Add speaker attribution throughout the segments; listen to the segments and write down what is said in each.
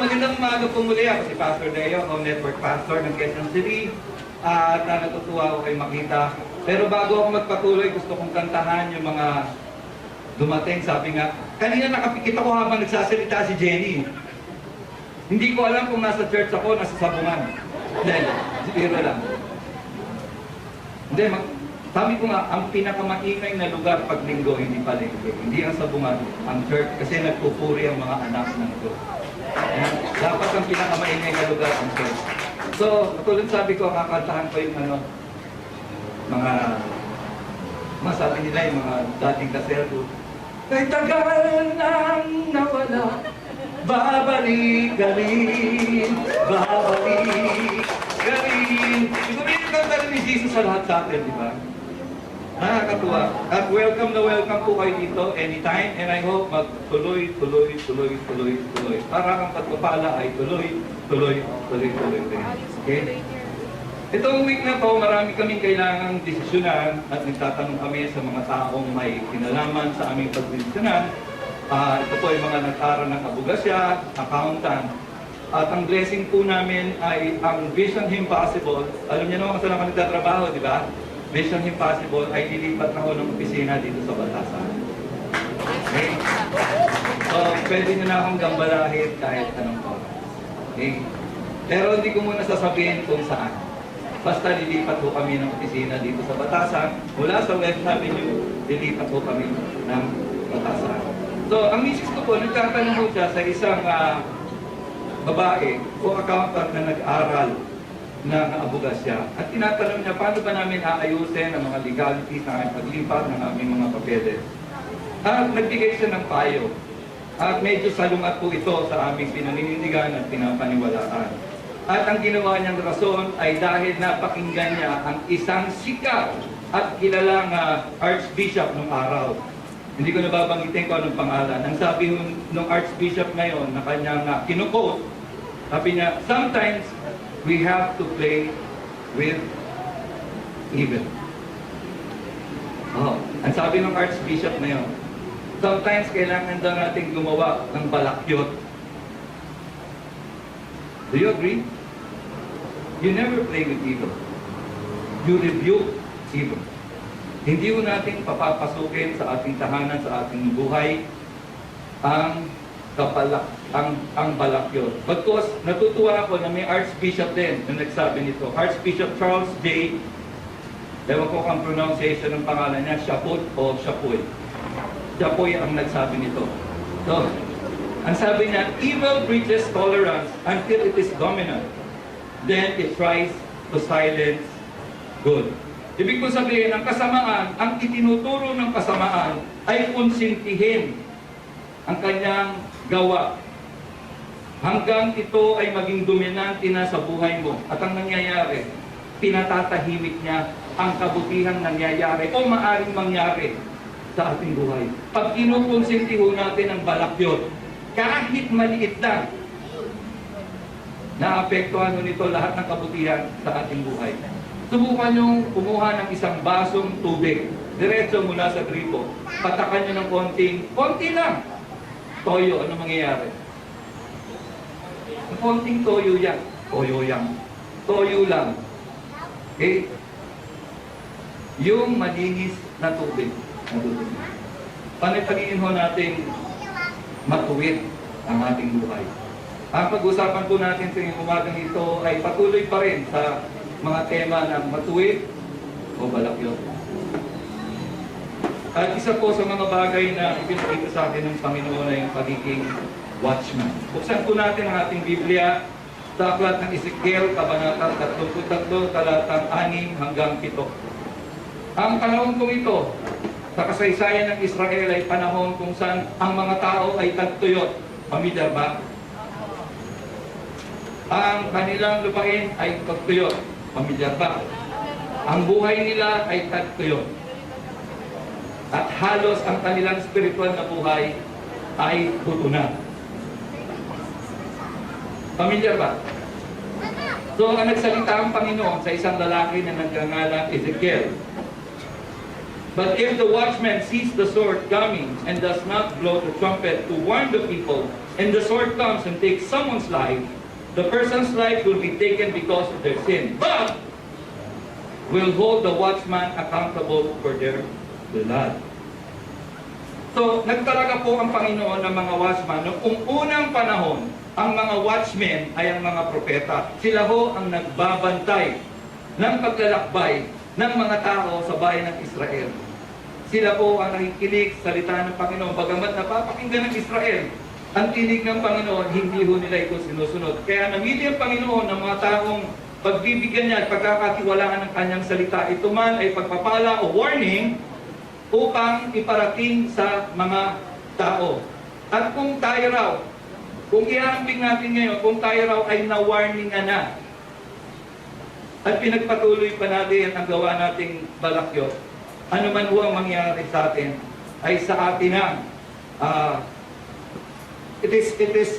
Speaker 1: magandang umaga po muli. Ako si Pastor Leo, ako Network Pastor ng Quezon City. At natutuwa ako kayo makita. Pero bago ako magpatuloy, gusto kong kantahan yung mga dumating. Sabi nga, kanina nakapikit ako habang nagsasalita si Jenny. Hindi ko alam kung nasa church ako, nasa sabungan. Hindi, biro lang. Hindi, sabi ko nga, ang pinakamaingay na lugar pag linggo, hindi palengke. Hindi ang sabungan, ang church, kasi nagpupuri ang mga anak ng Diyos. Dapat ang pinakamaingay na lugar ang church. So, tulad sabi ko, kakantahan ko yung mga masabi nila yung mga dating kaserdo. Kay tagal nang nawala, babalik ka rin, babalik ka rin. Siguro yung kanta rin ni Jesus sa lahat sa atin, di ba? Nakakatuwa. At welcome na welcome po kayo dito anytime, and I hope magtuloy. Para ang pagpapala ay tuloy. Okay? Itong week na to, marami kaming kailangang desisyonan at nagtatanong kami sa mga taong may kinalaman sa aming pagdesisyonan. Ito po ay mga nag-aral ng abugasya, accountant. At ang blessing po namin ay ang Vision Impossible. Alam niyo naman kung saan ako nagtatrabaho, di ba? Vision Impossible ay lilipat na ho ng opisina dito sa Batasan. Okay? So, pwede nyo na akong gambalahin kahit anong oras. Okay? Pero hindi ko muna sasabihin kung saan. Basta lilipat ho kami ng opisina dito sa Batasan. Mula sa West Avenue, lilipat ho kami ng Batasan. So, ang misis ko po, nagtatanong ho siya sa isang babae o accountant na nag-aral ng abugasya. At tinatanong niya, paano ba namin aayusin ang mga legalities ng aming paglipat ng aming mga papeles? At nagbigay siya ng payo. At medyo salungat po ito sa aming pinaninindigan at pinapaniwalaan. At ang ginawa niyang rason ay dahil napakinggan niya ang isang sikat at kilalang archbishop nung araw. Hindi ko nababanggitin kung anong pangalan. Ang sabi nung archbishop ngayon na kanyang kinukote, sabi niya, sometimes we have to play with evil. Ang sabi ng archbishop na yun, sometimes kailangan daw natin gumawa ng balakyot. Do you agree? You never play with evil. You rebuke evil. Hindi mo natin papapasukin sa ating tahanan, sa ating buhay, ang balakyot. Because natutuwa ako na may Archbishop din na nagsabi nito. Archbishop Charles J. Ewan ko ang pronunciation ng pangalan niya, Chapoy o Chapoy. Chapoy ang nagsabi nito. So, ang sabi niya, evil breaches tolerance until it is dominant. Then it tries to silence good. Ibig ko sabihin, ang kasamaan, ang itinuturo ng kasamaan ay konsintihin ang kanyang gawa. Hanggang ito ay maging dominante na sa buhay mo. At ang nangyayari, pinatatahimik niya ang kabutihang nangyayari o maaring mangyari sa ating buhay. Pag kinukonsintiho natin ang balakyot, kahit maliit lang, naapektuhan nito lahat ng kabutihan sa ating buhay. Subukan niyong kumuha ng isang basong tubig, diretso mula sa gripo. Patakan niyo ng konti lang, toyo. Ano mangyayari? Konting toyo yan. Toyo lang. Okay? Yung malinis na tubig. Panipaniin ho natin matuwid ang ating buhay. Ang pag-usapan po natin sa umagang ito ay patuloy pa rin sa mga tema ng matuwid o balakyot. At isa po sa mga bagay na ipinakita sa atin ng Panginoon ay yung pagiging watchman. Buksan po natin ang ating Biblia sa aklat ng Ezekiel, Kabanata 33, talatang 6 hanggang 7. Ang panahon kong ito, sa kasaysayan ng Israel ay panahon kung saan ang mga tao ay tagtuyot. Pamilyar ba? Ang kanilang lupain ay tagtuyot. Pamilyar ba? Ang buhay nila ay tagtuyot. At halos ang kanilang spiritual na buhay ay tutunan. Pamilyar ba? So, ang nagsalita ang Panginoon sa isang lalaki na nagngangalang Ezekiel. But if the watchman sees the sword coming and does not blow the trumpet to warn the people, and the sword comes and takes someone's life, the person's life will be taken because of their sin, but will hold the watchman accountable for their blood. So, nagtalaga po ang Panginoon ng mga watchman. Noong unang panahon, ang mga watchmen ay ang mga propeta. Sila ho ang nagbabantay ng paglalakbay ng mga tao sa bayan ng Israel. Sila po ang nakikinig sa salita ng Panginoon. Bagamat napapakinggan ng Israel, ang tinig ng Panginoon, hindi ho nila ito sinusunod. Kaya namili ang Panginoon ng mga taong pagbibigyan niya at pagkakatiwalaan ng kanyang salita. Ito man ay pagpapala o warning upang iparating sa mga tao. At kung tayo raw, kung iambing natin ngayon, kung tayo raw ay na-warningan na, at pinagpatuloy pa natin ang gawa nating balakyot, ano man ho ang mangyari sa atin, ay sa atin ang it is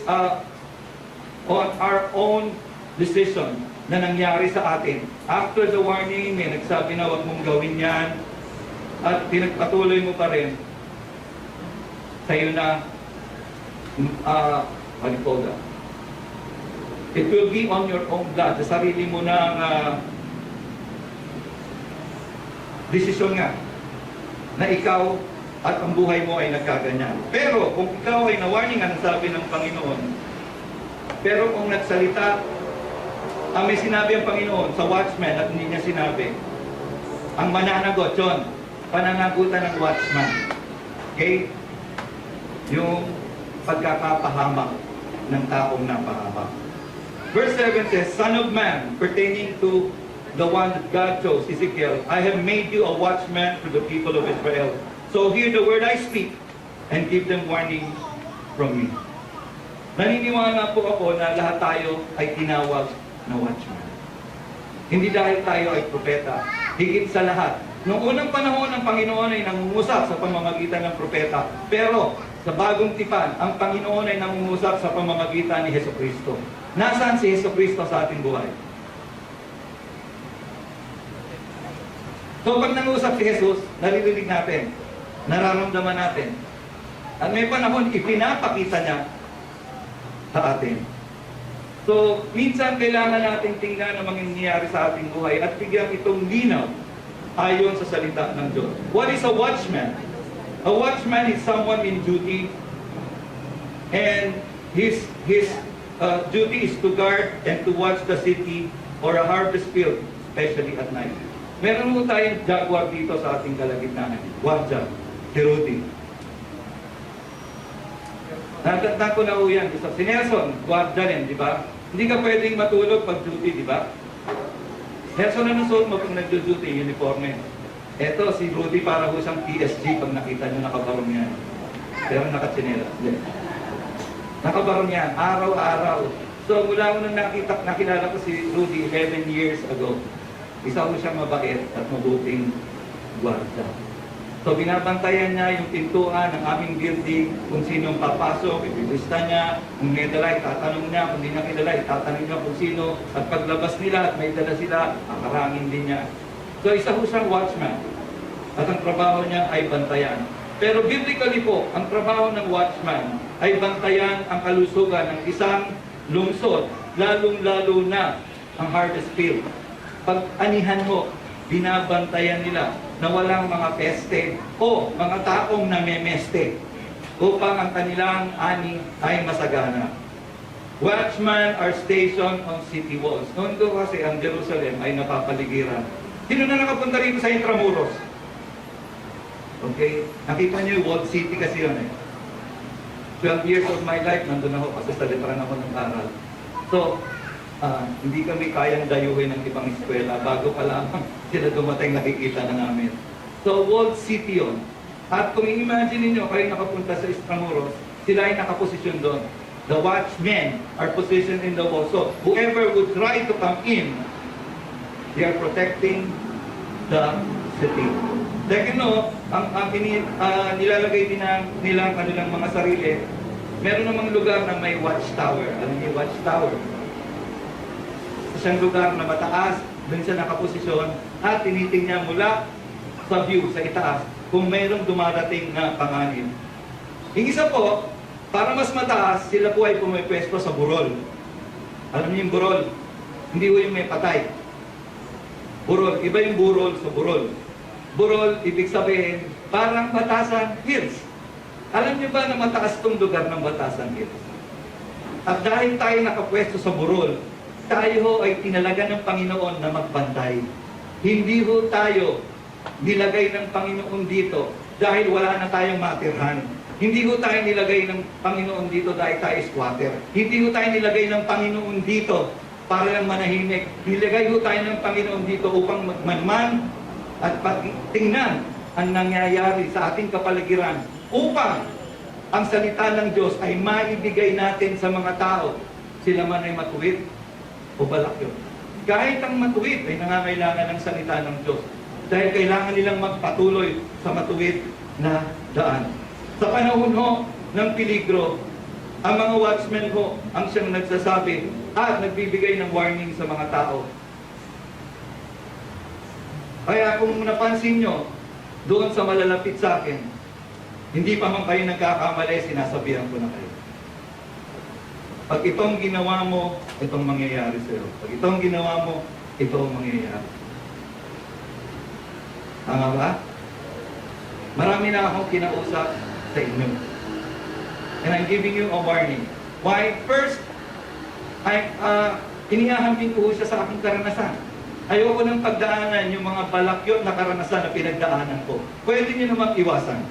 Speaker 1: on our own decision na nangyari sa atin. After the warning, may nagsabi na huwag mong gawin yan, at pinagpatuloy mo pa rin, sa'yo na, it will be on your own blood. Sa sarili mo ng desisyon nga, na ikaw at ang buhay mo ay nagkaganyan. Pero kung ikaw ay na-warning, ang sabi ng Panginoon, pero kung nagsalita, ang may sinabi ang Panginoon sa watchman at hindi niya sinabi, ang mananagot yun, pananagutan ng watchman. Okay? Yung pagkakapahamak ng taong napahamak. Verse 7 says, Son of man, pertaining to the one that God chose, Ezekiel, I have made you a watchman for the people of Israel. So hear the word I speak and give them warning from me. Naniniwala po ako na lahat tayo ay tinawag na watchman. Hindi dahil tayo ay propeta. Higit sa lahat. Noong unang panahon ng Panginoon ay nangungusap sa pamamagitan ng propeta. Pero sa bagong tipan, ang Panginoon ay nangungusap sa pamamagitan ni Jesucristo. Nasaan si Jesucristo sa ating buhay? So pag nangusap si Jesus, naririnig natin, nararamdaman natin. At may panahon, ipinapakita niya sa atin. So, minsan kailangan natin tingnan ang mangyayari sa ating buhay at bigyan itong linaw ayon sa salita ng Diyos. What is a watchman? A watchman is someone in duty, and his duty is to guard and to watch the city or a harvest field, especially at night. Meron mo tayong jaguar dito sa ating kalagitnaan. Guardia, si Rudy. Natatanda ko na ho yan. Si Nelson, guardia rin, di ba? Hindi ka pwedeng matulog pag duty, di ba? Nelson, ano suot mo pag nag-duty, uniforme? Eto, si Rudy para ho siyang PSG pag nakita nyo nakabarong yan. Pero nakatsinelas. Nakabarong yan, araw-araw. So mula ko nang nakilala ko si Rudy 11 years ago. Isa ko siyang mabait at mabuting guardia. So binabantayan niya yung pintuan ng aming building, kung sino ang papasok, ipipista niya, kung may dala, itatanong niya, kung hindi niya kilala, itatanong niya kung sino, at paglabas nila at may dala sila, kakarangin din niya. So isa ko siyang watchman, at ang trabaho niya ay bantayan. Pero biblically po, ang trabaho ng watchman ay bantayan ang kalusugan ng isang lungsod, lalong-lalo na ang harvest field. Pag-anihan ho, binabantayan nila na walang mga peste o mga taong namemeste upang ang kanilang ani ay masagana. Watchmen are stationed on city walls. Noon ko kasi ang Jerusalem ay napapaligiran. Sino na nakapunta rito sa Intramuros? Okay? Nakita niyo yung walled city kasi yun eh. 12 years of my life, nandun ako kasi sa letran ako ng aral. So, hindi kami kayang dayuhin ng ibang eskwela. Bago pa lamang sila dumating, nakikita na namin. So, walled city yun. At kung i-imagine niyo kayo nakapunta sa Intramuros, sila ay nakaposisyon doon. The watchmen are positioned in the wall. So, whoever would try to come in, they are protecting the city. Second, ang nilalagay din nila ang kanilang mga sarili, meron namang lugar na may watchtower. Alam niyo, watchtower. Isang lugar na mataas, doon siya nakaposisyon, at tinitingnan mula sa view, sa itaas, kung mayroong dumarating na panganib. Yung isa po, para mas mataas, sila po ay pumipwesto sa burol. Alam niyo yung burol? Hindi po yung may patay. Burol, iba yung burol sa burol. Burol, ibig sabihin, parang Batasan Hills. Alam niyo ba na mataas tong lugar ng Batasan Hills? At dahil tayo nakapwesto sa burol, tayo ho ay tinalaga ng Panginoon na magbantay. Hindi ho tayo nilagay ng Panginoon dito dahil wala na tayong matirhan. Hindi ho tayo nilagay ng Panginoon dito dahil tayo squatter. Hindi ho tayo nilagay ng Panginoon dito para lang manahimik. Nilagay ho tayo ng Panginoon dito upang magmanman at tingnan ang nangyayari sa ating kapaligiran upang ang salita ng Diyos ay maibigay natin sa mga tao. Sila man ay matuwid o balakyo. Kahit ang matuwid ay nangangailangan ng salita ng Diyos dahil kailangan nilang magpatuloy sa matuwid na daan. Sa panahon ho ng peligro, ang mga watchmen ho ang siyang nagsasabi at nagbibigay ng warning sa mga tao. Kaya kung napansin nyo, doon sa malalapit sa akin, hindi pa man kayo nagkakamali, sinasabihan ko na kayo. Pag itong ginawa mo, itong mangyayari sa'yo. Pag itong ginawa mo, ito ang mangyayari. Tama ba? Marami na akong kinausap sa inyo. And I'm giving you a warning. Why? First, inihahambing ko siya sa aking karanasan. Ayoko nang pagdaanan yung mga balakyot na karanasan na pinagdaanan ko. Pwede niyo namang iwasan.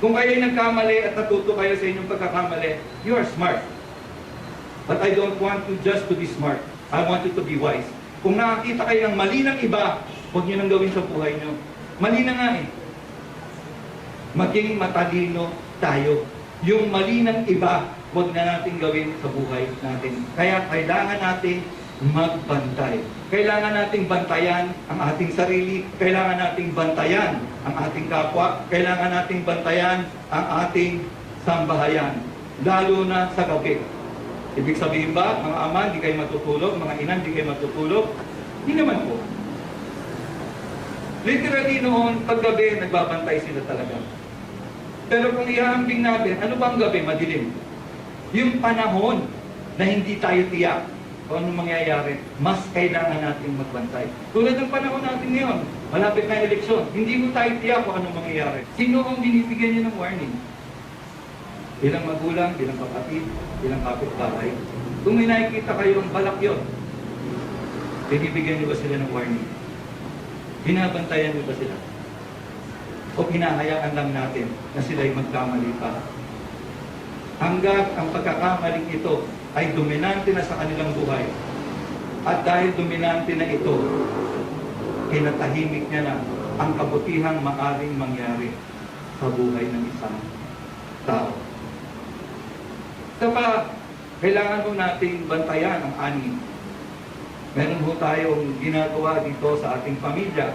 Speaker 1: Kung kayo'y nagkamali at natuto kayo sa inyong pagkakamali, you are smart. But I don't want you just to be smart. I want you to be wise. Kung nakakita kayo ng mali ng iba, huwag niyo nang gawin sa buhay niyo. Mali na nga eh. Maging matalino tayo. Yung mali ng iba, huwag na natin gawin sa buhay natin. Kaya kailangan natin magbantay. Kailangan nating bantayan ang ating sarili. Kailangan nating bantayan ang ating kapwa. Kailangan nating bantayan ang ating sambahayan. Lalo na sa gabi. Ibig sabihin ba, mga ama, hindi kayo matutulog? Mga ina, hindi kayo matutulog? Hindi naman po. Literally noon, pag gabi, nagbabantay sila talaga. Pero kung ihahambing natin, ano bang gabi? Madilim. Yung panahon na hindi tayo tiyak kung anong mangyayari, mas kailangan natin magbantay. Tulad ng panahon natin ngayon, malapit na eleksyon, hindi mo tayo tiyak kung anong mangyayari. Sino ang binibigyan niyo ng warning? Bilang magulang, bilang kapatid, bilang kapitbahay. Kung may nakikita kayong balakyot, binibigyan niyo ba sila ng warning? Binabantayan niyo ba sila? O hinahayaan lang natin na sila'y magkamali pa? Hanggat ang pagkakamaling ito ay dominante na sa kanilang buhay. At dahil dominante na ito, kinatahimik niya na ang kabutihang maaaring mangyari sa buhay ng isang tao. Kaya kailangan po nating bantayan ang ani. Meron po tayong ginagawa dito sa ating pamilya.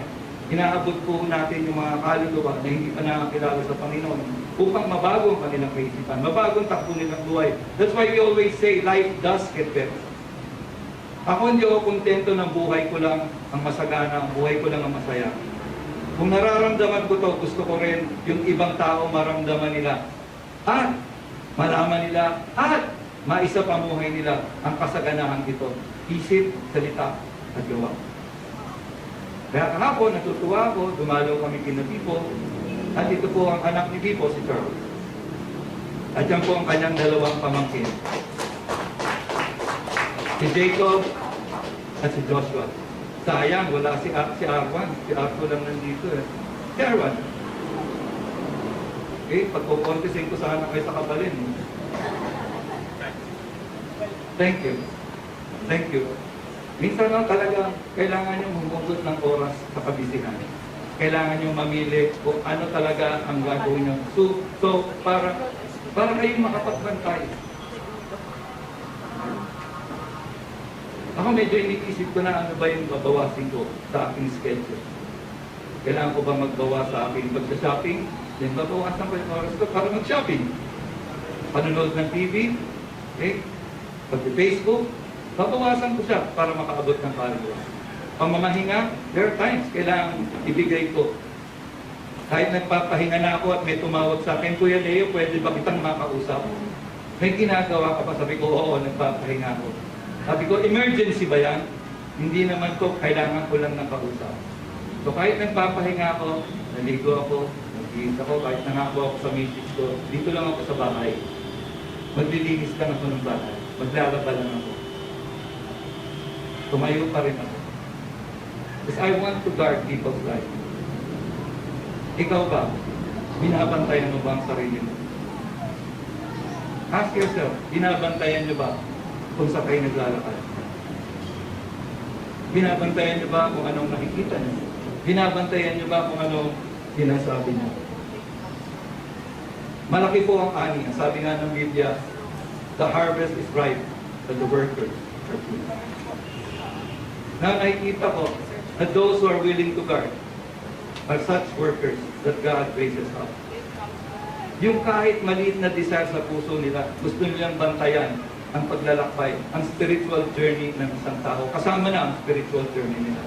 Speaker 1: Inaabot po natin yung mga kaluluwa na hindi pa nakakilala sa Panginoon upang mabago ang kanilang kaisipan, mabago ang takbo nilang buhay. That's why we always say, life does get better. Ako hindi ako kontento ng buhay ko lang ang masagana, ang buhay ko lang ang masaya. Kung nararamdaman ko to, gusto ko rin yung ibang tao maramdaman nila at malaman nila at maisa pamuhay nila ang kasaganahan ito. Isip, salita, at gawa. Kaya kahapon, natutuwa ako, dumalaw kami kina Pipo, at ito po ang anak ni Pipo, si Charles. At yan po ang kanyang dalawang pamangkin. Si Jacob at si Joshua. Sayang, wala si Arwan. Si Arthur lang nandito eh. Si Arwan. Okay, pagkukontesin ko sana kayo sa kabalin. Thank you. Thank you. Minsan lang talaga, kailangan nyo humugot ng oras sa kabisihan. Kailangan nyo mamili kung ano talaga ang gagawin nyo. So para kayong makapagbantay. Ako medyo iniisip ko na ano ba yung babawasin ko sa aking schedule. Kailangan ko ba magbawa sa aking pagsa-shopping? Then babawasan ko yung oras ko para mag-shopping. Panonood ng TV, okay? Pag-Facebook, babawasan ko siya para makaabot ng kaluluwa. Pamamahinga, there are times kailangan ibigay ko. Kahit nagpapahinga na ako at may tumawag sa akin, Kuya Leo, pwede ba kitang makausap? May ginagawa ka pa? Sabi ko, oo, nagpapahinga ako. Sabi ko, emergency ba yan? Hindi naman to, kailangan ko lang nakausap. So kahit nagpapahinga ako, naligo ako, nag-iis ako, kahit nangako ako sa meetings ko, dito lang ako sa bahay. Maglilinis lang ako ng bahay. Maglalaba lang ako. Tumayo pa rin ako. Because I want to guard people's life. Ikaw ba? Binabantayan mo ba ang sarili mo? Ask yourself, binabantayan niyo ba kung sa kayo naglalakad? Binabantayan niyo ba kung anong nakikita niyo? Binabantayan niyo ba kung anong sinasabi niyo? Malaki po ang ani. Ang sabi nga ng Biblia, the harvest is ripe, but the workers are few. Nakikita ko that those who are willing to guard are such workers that God raises up. Yung kahit maliit na desire sa puso nila, gusto nilang bantayan ang paglalakbay, ang spiritual journey ng isang tao. Kasama na ang spiritual journey nila.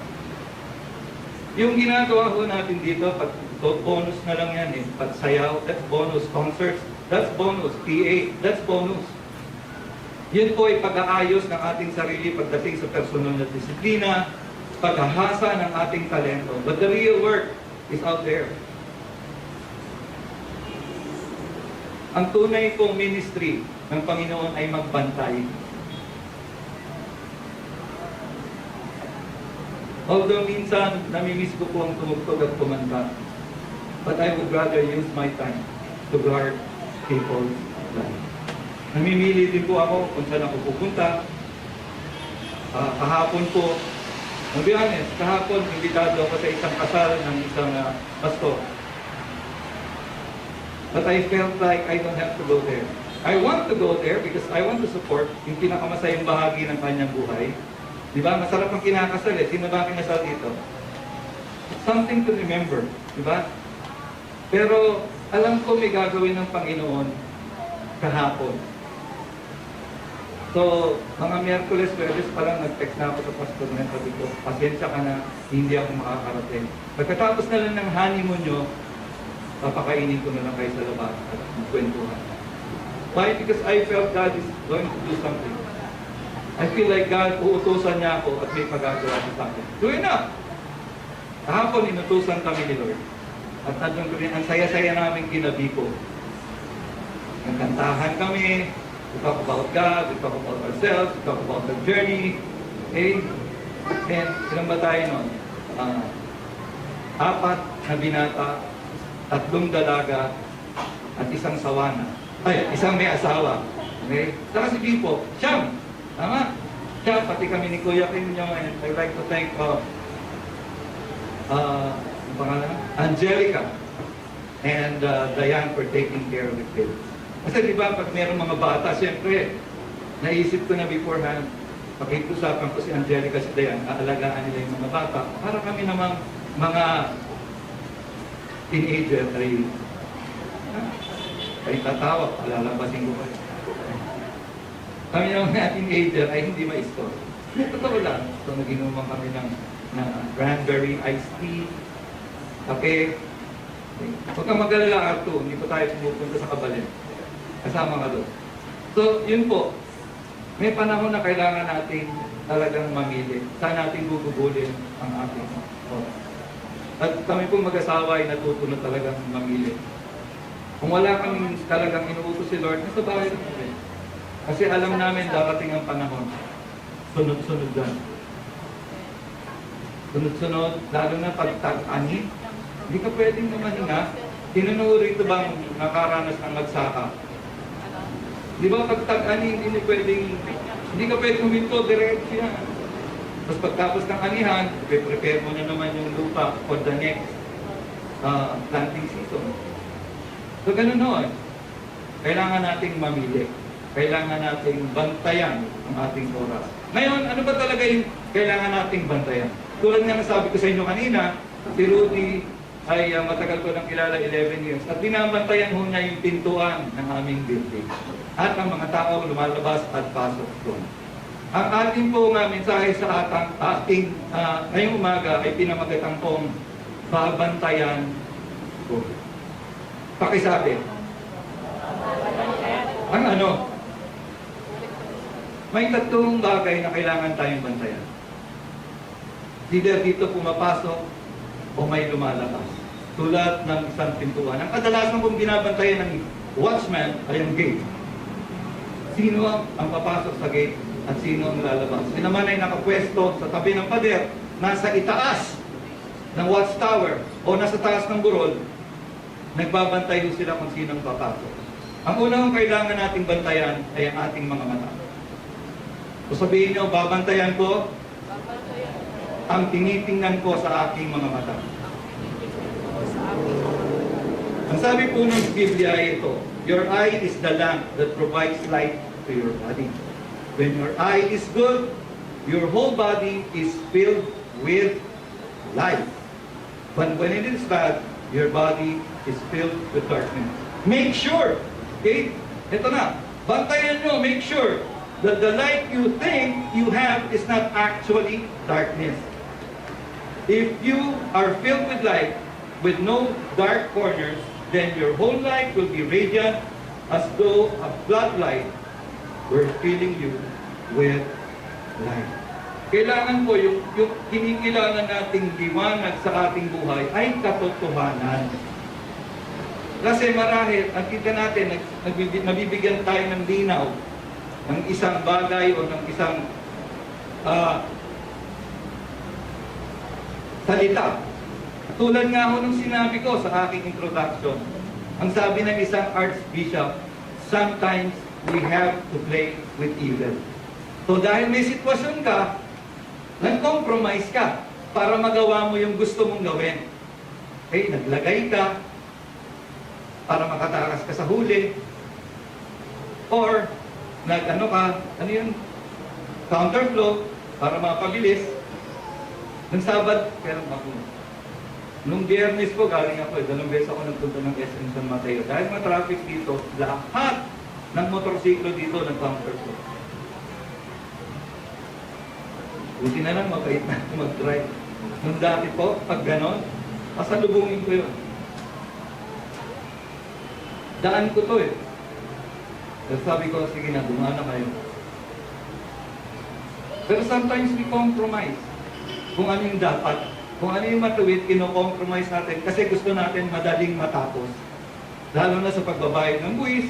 Speaker 1: Yung ginagawa ko natin dito, pag bonus na lang yan eh. Pagsayaw, that's bonus. Concerts, that's bonus. PA, that's bonus. Yun po ay pag-aayos ng ating sarili pagdating sa personal na disiplina, paghahasa ng ating talento. But the real work is out there. Ang tunay pong ministry ng Panginoon ay magbantay. Although minsan, namimiss ko po ang tumugtog at kumanta. But I would rather use my time to guard people's life. Namimili din po ako kung saan ako pupunta. Kahapon po, to be honest, kahapon, imbitado ako sa isang kasal ng isang pastor. But I felt like I don't have to go there. I want to go there because I want to support yung pinakamasayang bahagi ng kanyang buhay. Di ba? Masarap ang kinakasal eh. Sino ba ang kinasal dito? Something to remember. Di ba? Pero alam ko may gagawin ng Panginoon kahapon. So, mga Miyerkules, Webes pa lang nag-text na ako sa pastor na sabi ko, pasensya ka na, hindi ako makakarating. Pagkatapos na lang ng honeymoon nyo, papakainin ko na lang kayo sa labas at magkwentuhan. Why? Because I felt God is going to do something. I feel like God, uutusan niya ako at may pagagawa siya sa akin. Do enough! Kahapon, inutusan kami ni Lord. At nandun ko rin, ang saya-saya namin ginabi ko. Nagkantahan kami, we talk about God, we talk about ourselves, we talk about the journey. Okay? And ilan ba tayo nun? 4 na binata, 3 dalaga, at isang sawana. Ay, isang may asawa. Okay? Saka si Pipo, siyam. Tama? Siya, pati kami ni Kuya Kim nyo, and I'd like to thank pangalan? Angelica and Diane for taking care of the kids. Kasi di ba, pag mayroong mga bata, siyempre, naisip ko na beforehand, pakiusapan ko si Angelica, si Diane, aalagaan nila yung mga bata. Para kami namang mga teenager ay tatawa, palalabasin ko kayo. Kami naman mga teenager ay hindi ma-store. Totoo lang. So, nag-inuman kami ng cranberry iced tea, kape. Huwag kang mag-alala, Arto, hindi pa tayo pumupunta sa Kabalin. Kasama ka doon. So, yun po. May panahon na kailangan natin talagang mamili. Saan natin gugugulin ang ating oras. At kami pong mag-asawa ay natuto na talagang mamili. Kung wala kami talagang inuutos si Lord, nasa bahay na kami. Kasi alam namin darating ang panahon. Sunod-sunod yan. Sunod-sunod, lalo na pag-tag-ani. Hindi ka pwedeng mahinga. Tinanong rito bang nakaranas ng magsaka? Di ba pag-tag-ani, hindi ka pwedeng huminto, diretso yan. Tapos pagtapos ng anihan, prepare mo na naman yung lupa for the next planting season. So ganun noon. Kailangan nating mamili. Kailangan nating bantayan ang ating oras. Ngayon, ano ba talaga yung kailangan nating bantayan? Tulad nga nasabi ko sa inyo kanina, si Rudy ay matagal ko nang kilala, 11 years. At binabantayan ho niya yung pintuan ng aming building. At ang mga tao lumalabas at pasok doon. Ang ating po mensahe sa ating ngayong umaga ay pinamagatang pong babantayan ko. Pakisabi. Ang ano? May tatlong bagay na kailangan tayong bantayan. Either dito pumapasok o may lumalabas. Tulad ng isang pintuan. Ang kadalasan kong binabantayan ng watchman ay ang gate. Sino ang papasok sa gate at sino ang lalabas? Sino naman ay nakapwesto sa tabi ng pader, nasa itaas ng watchtower o nasa taas ng burol, nagbabantay sila kung sino ang papasok. Ang unang kailangan nating bantayan ay ang ating mga mata. So sabihin nyo, babantayan ko ang tinitingnan ko sa aking mga mata. Ang sabi po ng Biblia ay ito, your eye is the lamp that provides light to your body. When your eye is good, your whole body is filled with light. But when it is bad, your body is filled with darkness. Make sure, okay? Ito na, bantayan nyo, make sure that the light you think you have is not actually darkness. If you are filled with light, with no dark corners, then your whole life will be radiant as though a floodlight were filling you with light. Kailangan po yung kinikilangan nating liwanag sa ating buhay ay katotohanan. Kasi marahil, ang kita natin, nabibigyan tayo ng linaw ng isang bagay o ng isang salita. Tulad nga ho nung sinabi ko sa aking introduction, ang sabi ng isang archbishop, sometimes we have to play with evil. So dahil may sitwasyon ka, nag-compromise ka para magawa mo yung gusto mong gawin. Okay, naglagay ka para makatakas ka sa huli, or nag-ano ka, ano yun? Counterflow para mapabilis. Nung Sabad, kailan ako? Nung Biyernes po, galing ako, 2 beses ako nagpunta ng SM San Mateo. Dahil ma-traffic dito, lahat ng motorsiklo dito nag-counterflow. Buti na lang, mabait na ako mag-drive. Nung dati po, pag ganon, pasalubungin ko yun. Daan ko to eh. Pero sabi ko, sige na, dumana kayo. Pero sometimes we compromise. Kung ano yung dapat, kung ano yung matuwid, kino-compromise natin kasi gusto natin madaling matapos. Lalo na sa pagbabayad ng buwis.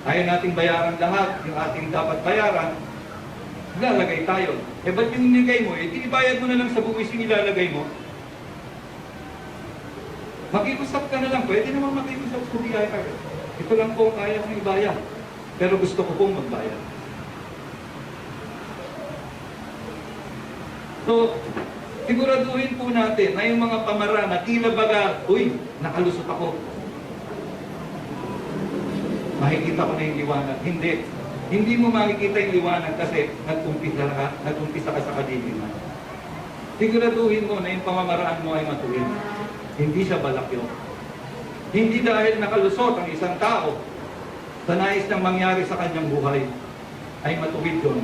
Speaker 1: Ayaw nating bayaran lahat, yung ating dapat bayaran, lalagay tayo. Eh ba't yung nilagay mo? Eh di ibayad mo na lang sa buwis yung ilalagay mo. Makikusap ka na lang. Pwede naman makikusap sa DIR. Ito lang po kaya kong ibayad. Pero gusto ko pong magbayad. So, siguraduhin po natin na yung mga pamara na tila baga, uy, nakalusot ako. Makikita ko na yung liwanag. Hindi. Hindi mo makikita yung liwanag kasi nag-umpisa ka sa kadiliman. Siguraduhin mo na yung pamamaraan mo ay matuwid. Hindi siya balakyo. Hindi dahil nakalusot ang isang tao sa nais nang mangyari sa kanyang buhay ay matuwid yun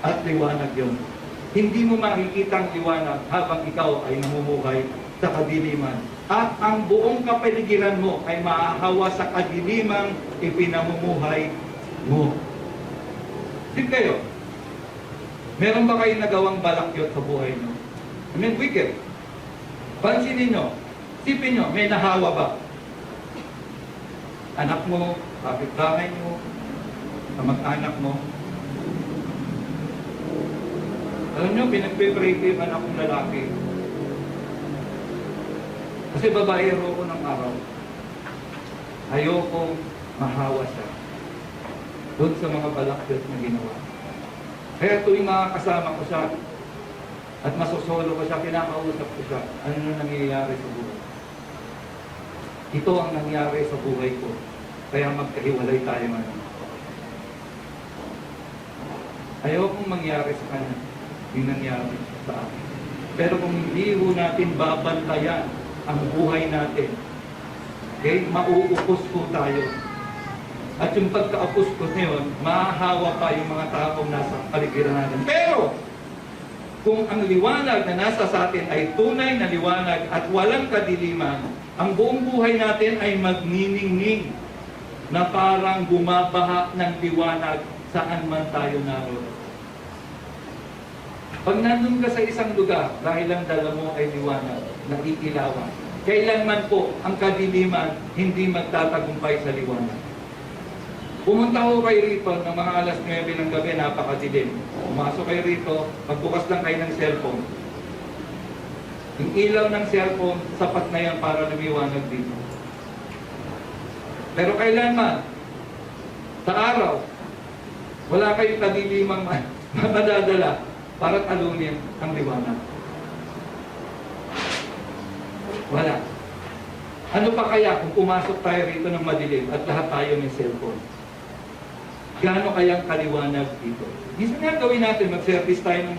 Speaker 1: at liwanag yun. Hindi mo makikita ang liwanag habang ikaw ay namumuhay sa kadiliman. At ang buong kapaligiran mo ay maahawa sa kadilimang ipinamumuhay mo. Sige kayo, meron ba kayong nagawang balakyot sa buhay mo? I mean, wicked. Pansinin nyo, sipin nyo, may nahawa ba? Anak mo, kapitbahay mo, kamag-anak mo. Alam nyo, pinagpe-pray ko yung anak kong lalaki. Kasi babaero ko ng araw. Ayoko mahawa siya doon sa mga balakyot na ginawa. Kaya tuwing makakasama ko siya at masosolo ko siya, kinakausap ko siya, ano na nangyayari sa buhay. Ito ang nangyari sa buhay ko. Kaya magkahiwalay tayo ngayon. Ayokong mangyari sa kanya yung nangyari sa akin. Pero kung hindi ho natin babantayan ang buhay natin, okay, mauupos po tayo. At yung pagka-apostol na yun, mahahawa pa yung mga taong nasa paligiran natin. Pero, kung ang liwanag na nasa sa atin ay tunay na liwanag at walang kadiliman, ang buong buhay natin ay magniningning na parang bumabaha ng liwanag saan man tayo naroon. Pag nandun ka sa isang lugar, dahil ang dala mo ay liwanag, nakikilawan, kailanman po ang kadiliman hindi magtatagumpay sa liwanag. Pumunta ko kayo rito ng mga alas 9 ng gabi, napakadilim. Pumasok kayo rito, magbukas lang kayo ng cellphone. Yung ilaw ng cellphone, sapat na yan para lumiwanag dito. Pero kailanman, sa araw, wala kayong kadilimang madadala para talunin ang liwanag. Wala. Ano pa kaya kung pumasok tayo rito ng madilim at lahat tayo may cellphone? Gaano kayang kaliwanag dito? Minsan nga gawin natin, mag-service tayo ng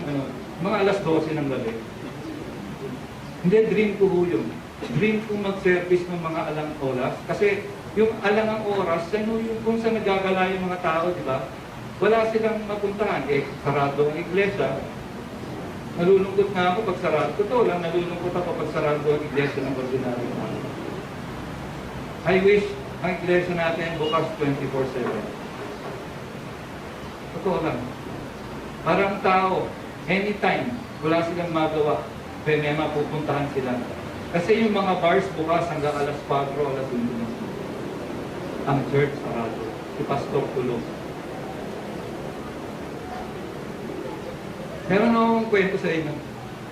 Speaker 1: mga alas 12 ng gabi. Hindi, dream ko ho yun. Dream ko mag-service ng mga alang oras. Kasi yung alangang oras, yung kung saan nagagala yung mga tao, di ba? Wala silang mapuntahan. Sarado ang iglesia. Nalulungkot na ako pag sarado. Totoo lang, nalulungkot ako pag sarado ang iglesia ng ordinaryo. I wish ang iglesia natin bukas 24/7. Totoo lang. Parang tao, anytime, wala silang magawa, may mapupuntahan sila. Kasi yung mga bars bukas hanggang alas 4, alas 5. Ang church sarado. Si Pastor tulog. Meron akong kwento sa inyo.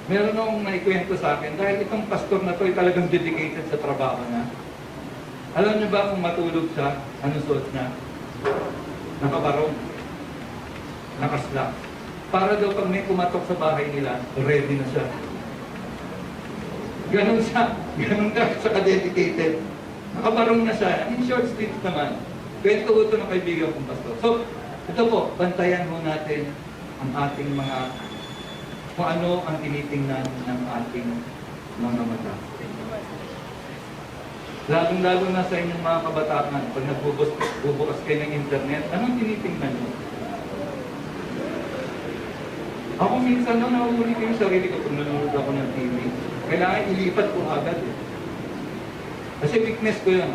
Speaker 1: Meron akong naikwento sa akin dahil itong pastor na to ay talagang dedicated sa trabaho niya. Alam niyo ba kung matulog siya, anong suot niya? Nakabarong. Nakaslak. Para daw pag may kumatok sa bahay nila, ready na siya. Ganon siya. Ganon siya ka-dedicated. Nakabarong na siya. In short sleeves naman. Kwento ko ito ng kaibigan kong pastor. So, ito po, bantayan mo natin ang ating mga, kung ano ang tinitingnan ng ating mga mata. Lalong-lalo na sa inyong mga kabataan, pag nagbubukas kayo ng internet, anong tinitingnan nyo? Ako minsan nahuhuli ko yung sarili ko kung nanonood ako ng TV. Kailangan ilipat ko agad eh. Kasi weakness ko yun.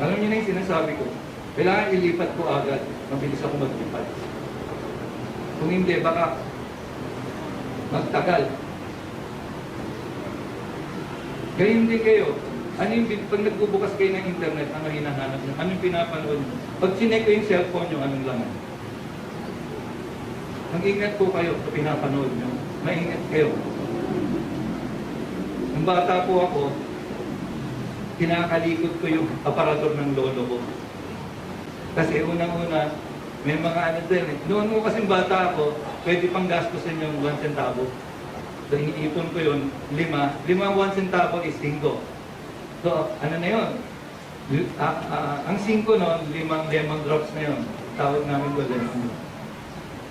Speaker 1: Alam niyo na yung sinasabi ko. Kailangan ilipat ko agad. Mabilis ako maglipat. Kung hindi, baka magtagal. Kaya hindi kayo. Ano yung, pag nagbubukas kayo ng internet, ano hinahanap nyo? Ano yung pinapanood nyo? Pag sinek ko yung cellphone nyo, anong laman? Mag-ingat po kayo sa pinapanood nyo. Maingat kayo. Nung bata po ako, kinakalikot ko yung aparador ng lolo ko. Kasi unang-una, may mga ano din eh. Noon mo kasing bata ako, pwede pang gastusin yung 1 centavo. So, iniipon ko yun, 5. 1 centavo is 5. So, ano na yun? Ang 5 noon, 5 lemon drops na yun. Tawag namin ko lemon.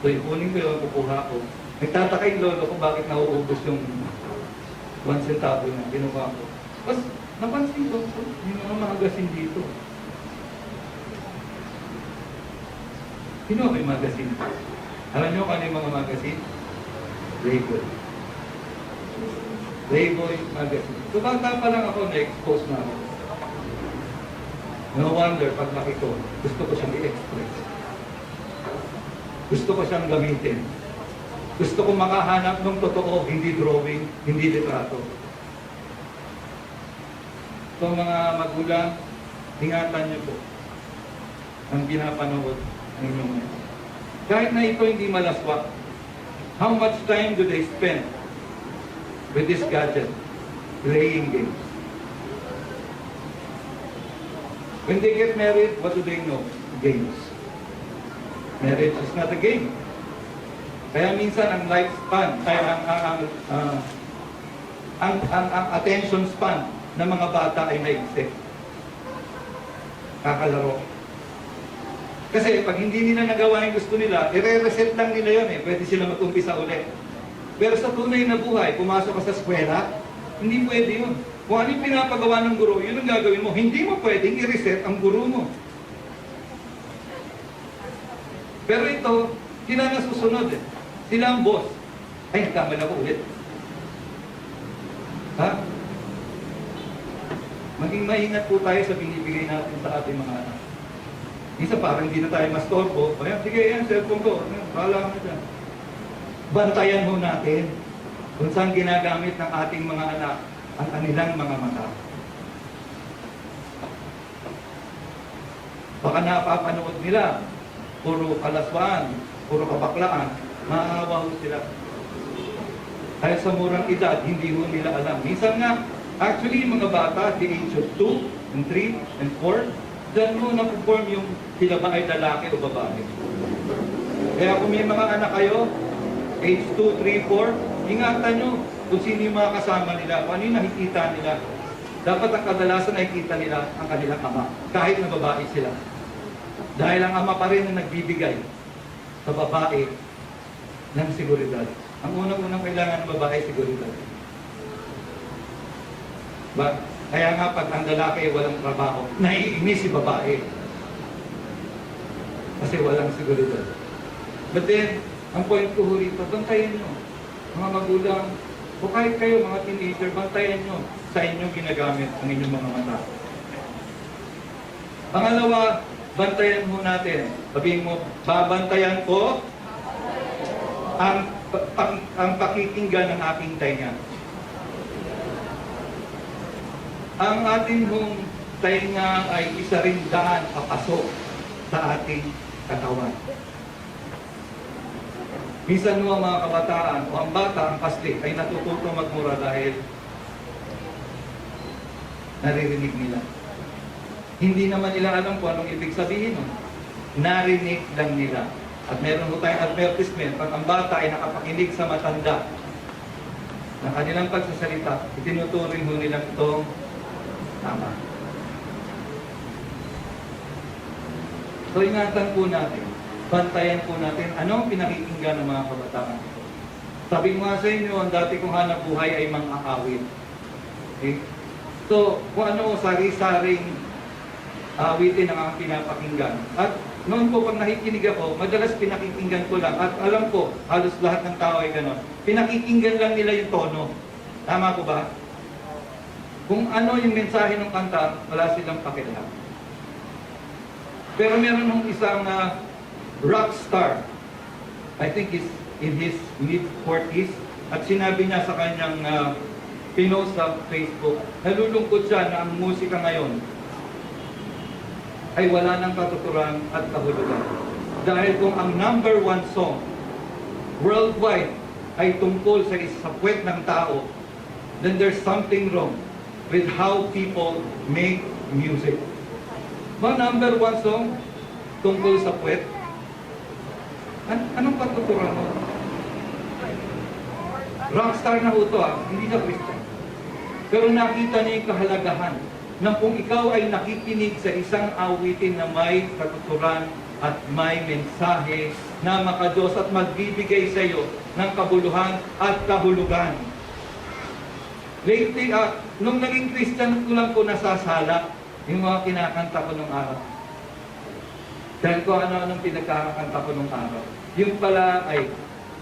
Speaker 1: So, ipunin ko yun, kukuha ko. Nagtataka yung lolo ko bakit nauubos yung 1 centavo na ginawa ko. Tapos, napansin ko, yung mga magasin dito. Sino may magasin? Alam nyo kung ano yung mga magasin? Playboy. Playboy magazine. So, bata pa lang ako, na-expose na ako. No wonder, pag laki ko, gusto ko siyang i-express. Gusto ko siyang gamitin. Gusto ko makahanap ng totoo, hindi drawing, hindi litrato. So, mga magulang, ingatan niyo po ang pinapanood ng inyong mga. Kahit na ito hindi malaswak, how much time do they spend with this gadget, playing games? When they get married, what do they know? Games. Marriage is not a game. Kaya minsan ang lifespan, ay ang attention span ng mga bata ay maigsi. Kakalaro. Kasi pag hindi nila nagawa yung gusto nila, i-reset lang nila yun eh. Pwede sila mag-umpisa ulit. Pero sa tunay na buhay, pumasok ka sa eskwela, hindi pwede yun. Kung ano yung pinapagawa ng guro, yun ang gagawin mo. Hindi mo pwedeng i-reset ang guro mo. Pero ito, sila nasusunod eh. Sila ang boss. Ay, tama na ko ulit. Ha? Maging maingat po tayo sa binibigay natin sa ating mga anak. Isa parang hindi na tayo mastorbo. Ayan, sige yan, cellphone ko. Bahala ka na dyan. Bantayan ho natin kung saan ginagamit ng ating mga anak ang kanilang mga mata. Baka napapanood nila, puro kalaswaan, puro kabaklaan, maawa ho sila. Dahil sa murang edad, hindi ho nila alam. Minsan nga, actually, yung mga bata, the age of 2, and 3, and 4, dyan mo na-perform yung sila ba ay lalaki o babae. Kaya kung may mga anak kayo, age 2, 3, 4, ingatan nyo kung sino yung mga kasama nila, kung ano yung nakikita nila. Dapat ang kadalasan nakikita nila ang kanilang ama, kahit na babae sila. Dahil ang ama pa rin ang nagbibigay sa babae ng seguridad. Ang unang-unang kailangan ng babae, seguridad. Kaya nga pag ang lalaki walang trabaho, naiinis si babae. Kasi walang seguridad. But then, ang point ko rito, bantayan nyo. Mga magulang, o kahit kayo mga teenager, bantayan nyo sa inyong ginagamit ang inyong mga mata. Pangalawa, bantayan mo natin. Sabihin mo, babantayan ko ang pakikinggan ng aking tainga. Ang ating hong tainga ay isa rin daan papasok sa ating katawan. Minsan mo ang mga kabataan o ang bata, ang paslik, ay natututong magmura dahil naririnig nila. Hindi naman nila alam kung anong ibig sabihin. Narinig lang nila. At meron po tayong advertisement, pag ang bata ay nakapakinig sa matanda ng kanilang pagsasalita, itinuturing ho nilang itong tama. So ingatan po natin, bantayan po natin anong pinakikinggan ng mga kabataan. Sabi ko nga sa inyo, ang dati kong hanap buhay ay mang-aawit. Okay? So, kung ano, sari-saring awitin ang aking pinapakinggan. At noon po, pag nakikinig ako, madalas pinakikinggan ko lang. At alam ko, halos lahat ng tao ay gano'n. Pinakikinggan lang nila yung tono. Tama po ba? Kung ano yung mensahe ng kanta, wala silang pakialam. Pero meron nung isang rock star, I think is in his mid-40s, at sinabi niya sa kanyang pinost sa Facebook, nalulungkot siya na ang musika ngayon ay wala ng katuturan at kahulugan. Dahil kung ang number one song worldwide ay tungkol sa isapwet ng tao, then there's something wrong with how people make music. Ba, number one song tungkol sa puwet? Anong katuturan mo? Rockstar na ho ito, hindi na Christian. Pero nakita niya yung kahalagahan na kung ikaw ay nakikinig sa isang awitin na may katuturan at may mensahe na makadiyos at magbibigay sa iyo ng kabuluhan at kahulugan. Lately, nung naging Christian ko lang po nasasala yung mga kinakanta ko nung araw. Dahil ko ano-anong pinagkakanta ko nung araw. Yung pala ay,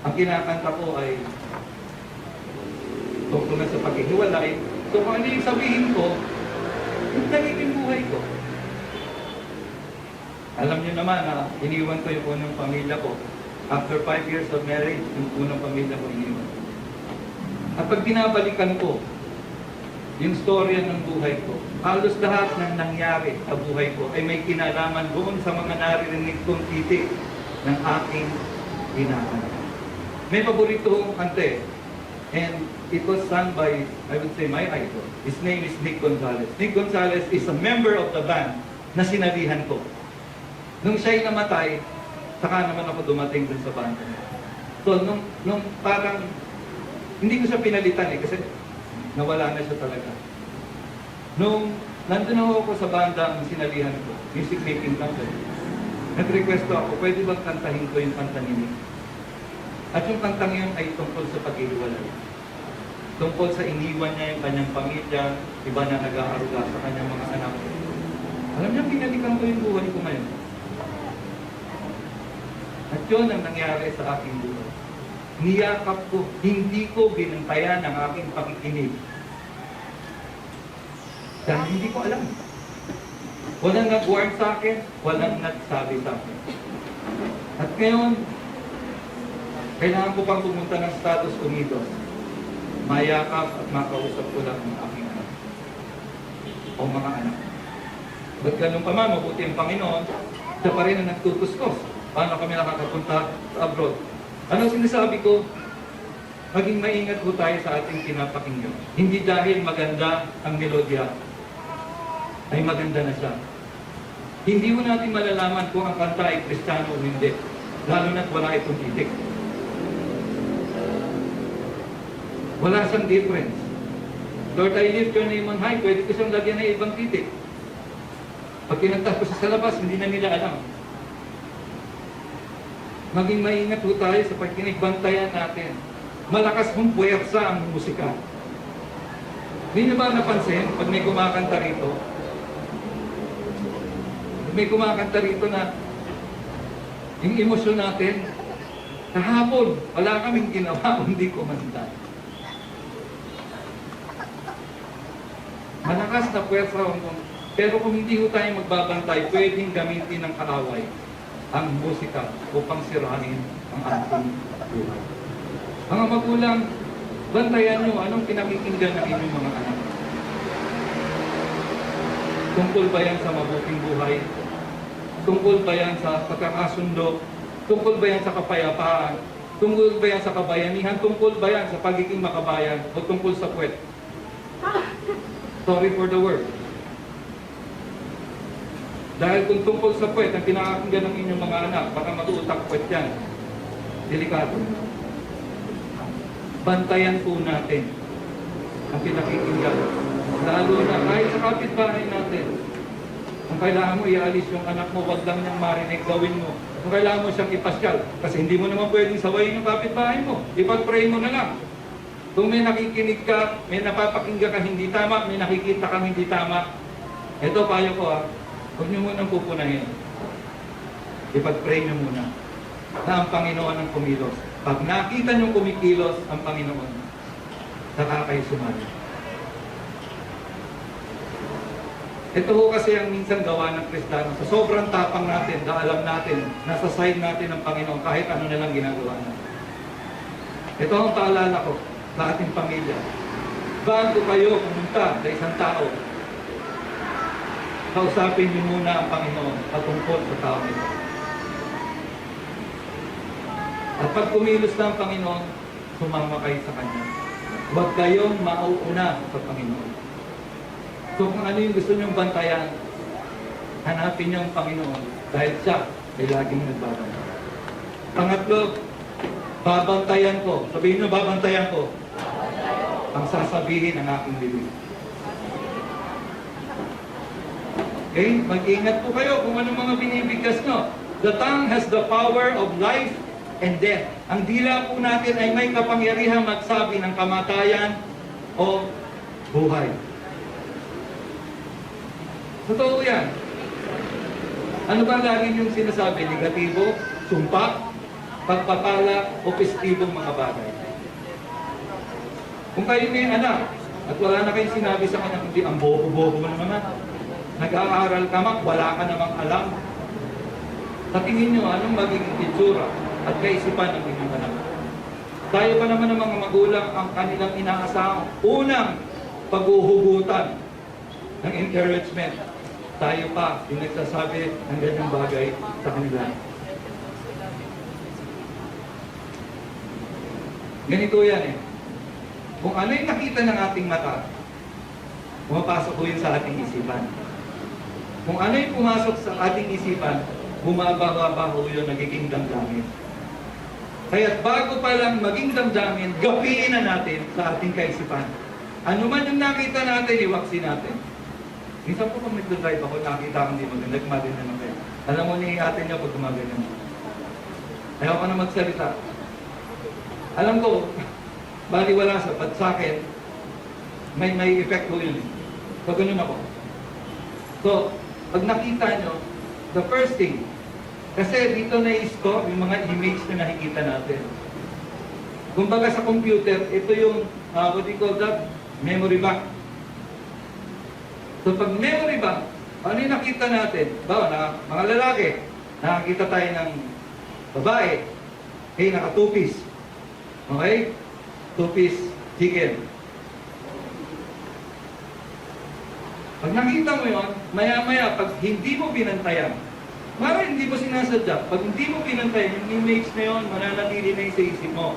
Speaker 1: ang kinakanta ko ay tungkol na sa paghihiwalay. So kung ano yung sabihin ko, yung nagiging buhay ko. Alam niyo naman na iniwan ko yung unang pamilya ko. After 5 years of marriage, yung unang pamilya ko iniwan. At pag binabalikan ko yung storya ng buhay ko, halos lahat ng nangyari sa buhay ko ay may kinalaman doon sa mga naririnig kong titik ng aking kinakanta. May paborito kong kante. And it was sung by, I would say, my idol. His name is Nick Gonzalez. Nick Gonzalez is a member of the band na sinalihan ko. Nung siya'y namatay, saka naman ako dumating dun sa banda. So, nung parang, hindi ko siya pinalitan kasi nawala na siya talaga. Nung nandun ako sa banda, ang sinalihan ko, music making company, nag-request ako, pwede bang kantahin ko yung kanta ni Nick? At yung kantang yun ay tungkol sa paghihiwalay. tungkol sa iniwan niya yung kanyang pamilya, iba na nag-aaruga sa kanyang mga anak. Alam niyo, binalikan ko yung buhay ko ngayon. At yun ang nangyari sa aking buhay. Niyakap ko, hindi ko binantayan ang aking pakikinig. Dahil hindi ko alam. Walang nag-warn sa akin, walang nagsabi sa akin. At ngayon, kailangan ko pang pumunta ng Estados Unidos. Mayakap at makausap ko lang ang aking anak. O mga anak. Ba't ganun pa man, mabuti ang Panginoon, siya pa rin ang nagtutuskos. Paano kami nakakapunta sa abroad? Ano sinasabi ko? Maging maingat po tayo sa ating pinapakinggan. Hindi dahil maganda ang melodya, ay maganda na siya. Hindi mo natin malalaman kung ang kanta ay Kristiyano o hindi. Lalo na't wala itong titik. Wala siyang difference. Lord, I lift your name on high. Pwede ko siyang lagyan ng ibang titik. Pag kinanta ko sa labas, hindi na nila alam. Maging maingat po tayo sa pagkinigbantayan natin. Malakas mong puwersa ang musika. Hindi niyo ba napansin, pag may kumakanta rito, na yung emosyon natin, kahapon, wala kaming ginawa, hindi kumanta. Malakas na puwersa. Pero kung hindi ho tayo magbabantay, pwedeng gamitin ng kaaway ang musika upang sirahin ang ating buhay. Mga magulang, bantayan nyo anong pinakikinggan ng inyong mga anak. Tungkol ba yan sa mabuting buhay? Tungkol ba yan sa pagkakasundo? Tungkol ba yan sa kapayapaan? Tungkol ba yan sa kabayanihan? Tungkol ba yan sa pagiging makabayan? O tungkol sa puwet? Sorry for the word. Dahil kung tungkol sa puwet, ang pinakakinggan ng inyong mga anak, baka mag-uutak puwet yan. Delikado. Bantayan po natin ang pinakikinggan. Lalo na kahit sa kapitbahay natin. Kung kailangan mo ialis yung anak mo, wag lang niyang marinig, gawin mo. Kung kailangan mo siyang ipasyal, kasi hindi mo naman pwedeng sawayin yung kapitbahay mo. Ipag-pray mo na lang. Kung may nakikinig ka, may napapakinggan ka hindi tama, may nakikita kang hindi tama, ito payo ko huwag niyo munang pupunahin. Ipag-pray niyo muna na ang Panginoon ang kumilos. Pag nakita niyong kumikilos ang Panginoon, saka kayo sumali. Ito ho kasi ang minsan gawa ng Kristiyano. Sa sobrang tapang natin, na alam natin, nasa side natin ng Panginoon, kahit ano na lang ginagawa natin. Ito ang paalala ko sa ating pamilya. Bago kayo pumunta sa isang tao, kausapin niyo muna ang Panginoon patungkol sa tao nito. At pag kumilos na ang Panginoon, sumama kayo sa Kanya. Huwag kayong mauuna sa Panginoon. So kung ano yung gusto niyong bantayan, hanapin niyo ang Panginoon dahil siya ay laging nagbabantay. Pangatlo, babantayan ko. Sabihin niyo, babantayan ko ang sasabihin ng aking bibig. Okay? Mag-ingat po kayo kung anong mga binibigkas nyo. The tongue has the power of life and death. Ang dila po natin ay may kapangyarihang magsabi ng kamatayan o buhay. Totoo yan. Ano ba lagi yung sinasabi? Negatibo, sumpa, pagpapala, o positibong mga bagay. Kung kayo may anak, at wala na kayong sinabi sa kanya, hindi, ang bobo-bobo mo naman. Nag-aaral ka mak, wala ka namang alam. Sa tingin nyo, anong magiging itsura at kaisipan ng inyong anak? Tayo pa naman ng mga magulang ang kanilang inaasahang unang paghuhugutan ng encouragement. Tayo pa yung nagsasabi ng ganyang bagay sa kanila. Ganito yan eh. Kung ano yung nakita ng ating mata, pumapasok ko yun sa ating isipan. Kung ano yung pumasok sa ating isipan, bumababa-baba yun, nagiging damdamin. Kaya bago pa lang maging damdamin, gawin na natin sa ating kaisipan. Ano man yung nakita natin, iwaksin natin. Minsan po kung nag-drive ako, nakita ko hindi maganda, kumatin naman kayo. Alam mo ni ate niya pag gumaganyan. Ayaw ko na magsalita. Alam ko, baliwala sa akin, may effect ko yun. Pag ganun ako. So, pag nakita nyo, the first thing, kasi dito na-store yung mga image na nakikita natin. Kumbaga sa computer, ito yung, what do you call that? Memory bank. So pag memory bank, ano yung nakita natin? Bawa na mga lalaki, nakakita tayo ng babae, hey, naka 2-piece. Okay? 2-piece chicken. Pag nakita mo yun, maya-maya, pag hindi mo binantayan, parang hindi mo sinasadya, pag hindi mo binantayan, yung image na yun, mananatili na yung sa isip mo.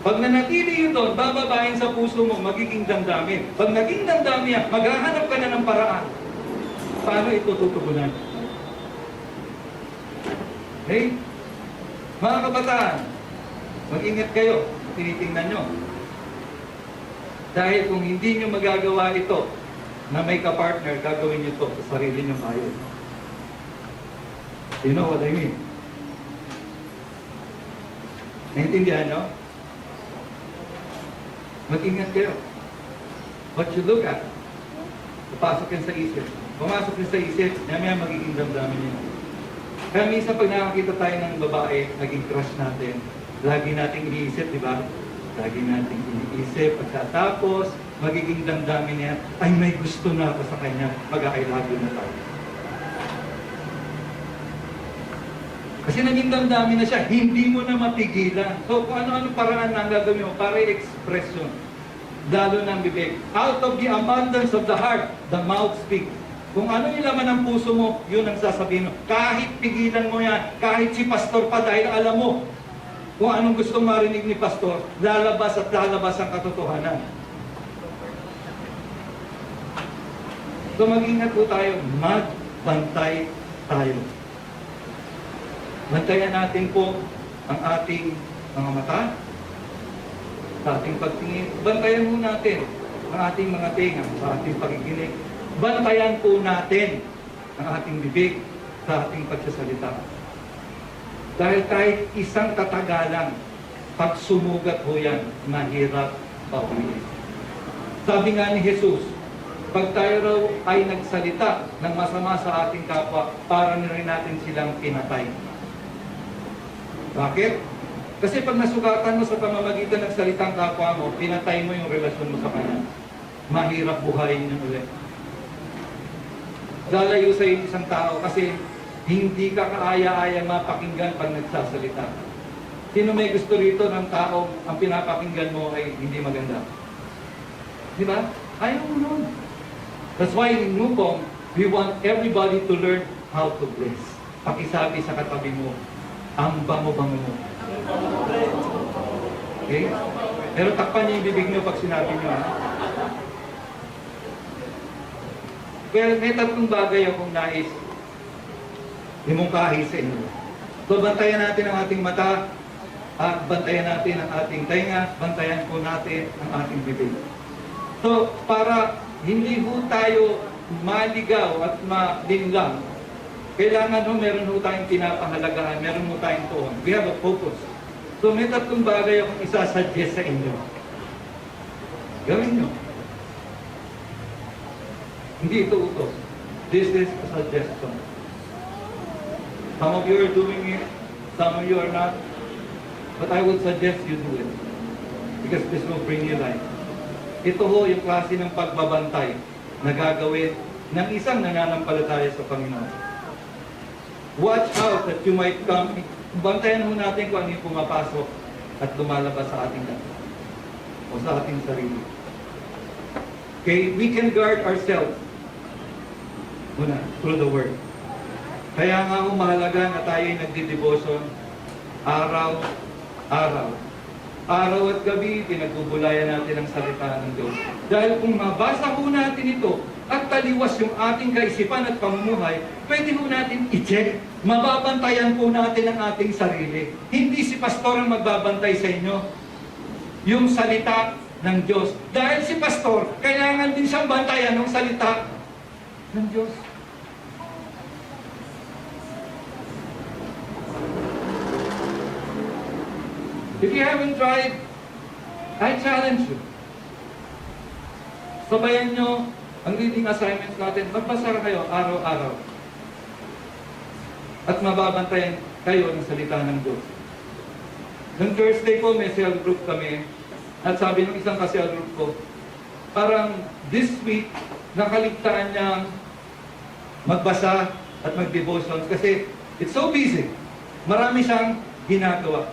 Speaker 1: Pag nanatili yun doon, bababahin sa puso mo, magiging damdamin. Pag naging damdamin yan, maghahanap ka na ng paraan. Paano ito tutugunan? Okay? Mga kabataan, mag-ingat kayo, tinitingnan nyo. Dahil kung hindi nyo magagawa ito, na may ka-partner, gagawin nyo ito sa sarili nyo kayo. You know what I mean? Naintindihan nyo? Mag-ingat kayo. What you look at, papasok yan sa isip. Pumasok yan sa isip, maya magiging damdamin nyo. Kaya minsan pag nakakita tayo ng babae, naging crush natin, lagi nating iniisip, di ba? Lagi nating iniisip, pagkatapos, magiging damdamin niya, ay may gusto na ako sa kanya, mag-I love you na tayo. Kasi naging damdamin na siya, hindi mo na mapigilan. So kung ano-ano paraan na ang gagawin mo para i-express yun. Lalo ng bibig. Out of the abundance of the heart, the mouth speaks. Kung ano yung laman ng puso mo, yun ang sasabihin mo. Kahit pigilan mo yan, kahit si pastor pa dahil alam mo kung anong gusto marinig ni pastor, lalabas at lalabas ang katotohanan. So mag-ingat po tayo, magbantay tayo. Bantayan natin po ang ating mga mata, sa ating pagtingin. Bantayan po natin ang ating mga tenga, sa ating pakikinig. Bantayan po natin ang ating bibig sa ating pagsasalita. Dahil kahit isang katagalan, pag sumugat ho yan, mahirap pauwiin. Sabi nga ni Jesus, pag tayo raw ay nagsalita ng masama sa ating kapwa, para na rin natin silang pinatay. Bakit? Kasi pag nasugatan mo sa pamamagitan ng salitang kapwa mo, pinatay mo yung relasyon mo sa kanya. Mahirap buhayin yun ulit. Lalayo sa isang tao kasi hindi ka kaaya-aya mapakinggan pag nagsasalita. Sino may gusto rito ng tao ang pinapakinggan mo ay hindi maganda? Di ba? Ayaw mo nun. That's why in Nupong, we want everybody to learn how to bless. Pakisabi sa katabi mo, ang bango-bango mo. Okay? Pero takpan niyo yung bibig niyo pag sinabi niyo, ha? Well, may tatlong bagay akong nais imungkahi sa inyo. So, bantayan natin ang ating mata, at bantayan natin ang ating tainga, bantayan po natin ang ating bibig. So, para hindi po tayo maligaw at malinlang, kailangan ho, meron ho tayong pinapahalagahan, meron ho tayong tuon. We have a focus. So, may tatlong bagay akong isasuggest sa inyo. Gawin nyo. Hindi ito utos. This is a suggestion. Some of you are doing it, some of you are not. But I would suggest you do it. Because this will bring you life. Ito ho yung klase ng pagbabantay na gagawin ng isang nananampalataya sa Panginoon. Watch out that you might come. Bantayan ho natin kung ano yung pumapasok at lumalabas sa ating lahat o sa ating sarili. Okay, we can guard ourselves muna through the Word. Kaya nga ho mahalaga na tayo ay nagdi-devotion araw-araw. Araw at gabi, pinagbubulayan natin ang salita ng Diyos. Dahil kung mabasa ho natin ito at taliwas yung ating kaisipan at pamumuhay, pwede ho natin i-check. Mababantayan po natin ang ating sarili. Hindi si pastor ang magbabantay sa inyo. Yung salita ng Diyos. Dahil si pastor, kailangan din siyang bantayan ng salita ng Diyos. If you haven't tried I challenge you. Sabayan nyo ang reading assignments natin. Magbasa kayo araw-araw. At mababantayan kayo ng salita ng Diyos. Noong Thursday po, may cell group kami. At sabi ng isang ka-cell group ko, parang this week, nakaligtaan niyang magbasa at mag-devotions kasi it's so busy. Marami siyang ginagawa.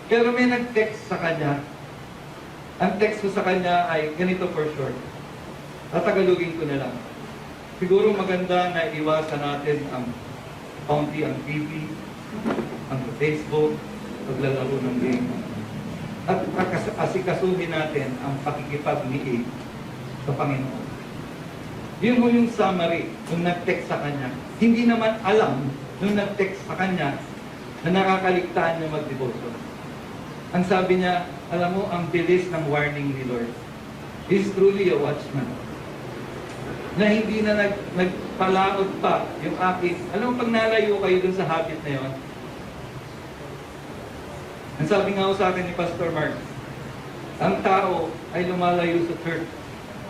Speaker 1: Pero may nag-text sa kanya. Ang text ko sa kanya ay ganito for short. Tatagalugin ko na lang. Siguro maganda na iwasan natin ang paunti ang TV, ang Facebook, paglalaro ng game. At asikasuhin natin ang pakikipag-liig sa Panginoon. Yun mo yung summary nung nag-text sa kanya. Hindi naman alam nung nag-text sa kanya na nakakaligtaan niya mag-devotion. Ang sabi niya, alam mo, ang bilis ng warning ni Lord. He's truly a watchman. Na hindi na nagpalaot pa yung akin. Alam mo, pag nalayo kayo dun sa habit na yon, ang sabi nga sa akin ni Pastor Mark, ang tao ay lumalayo sa church.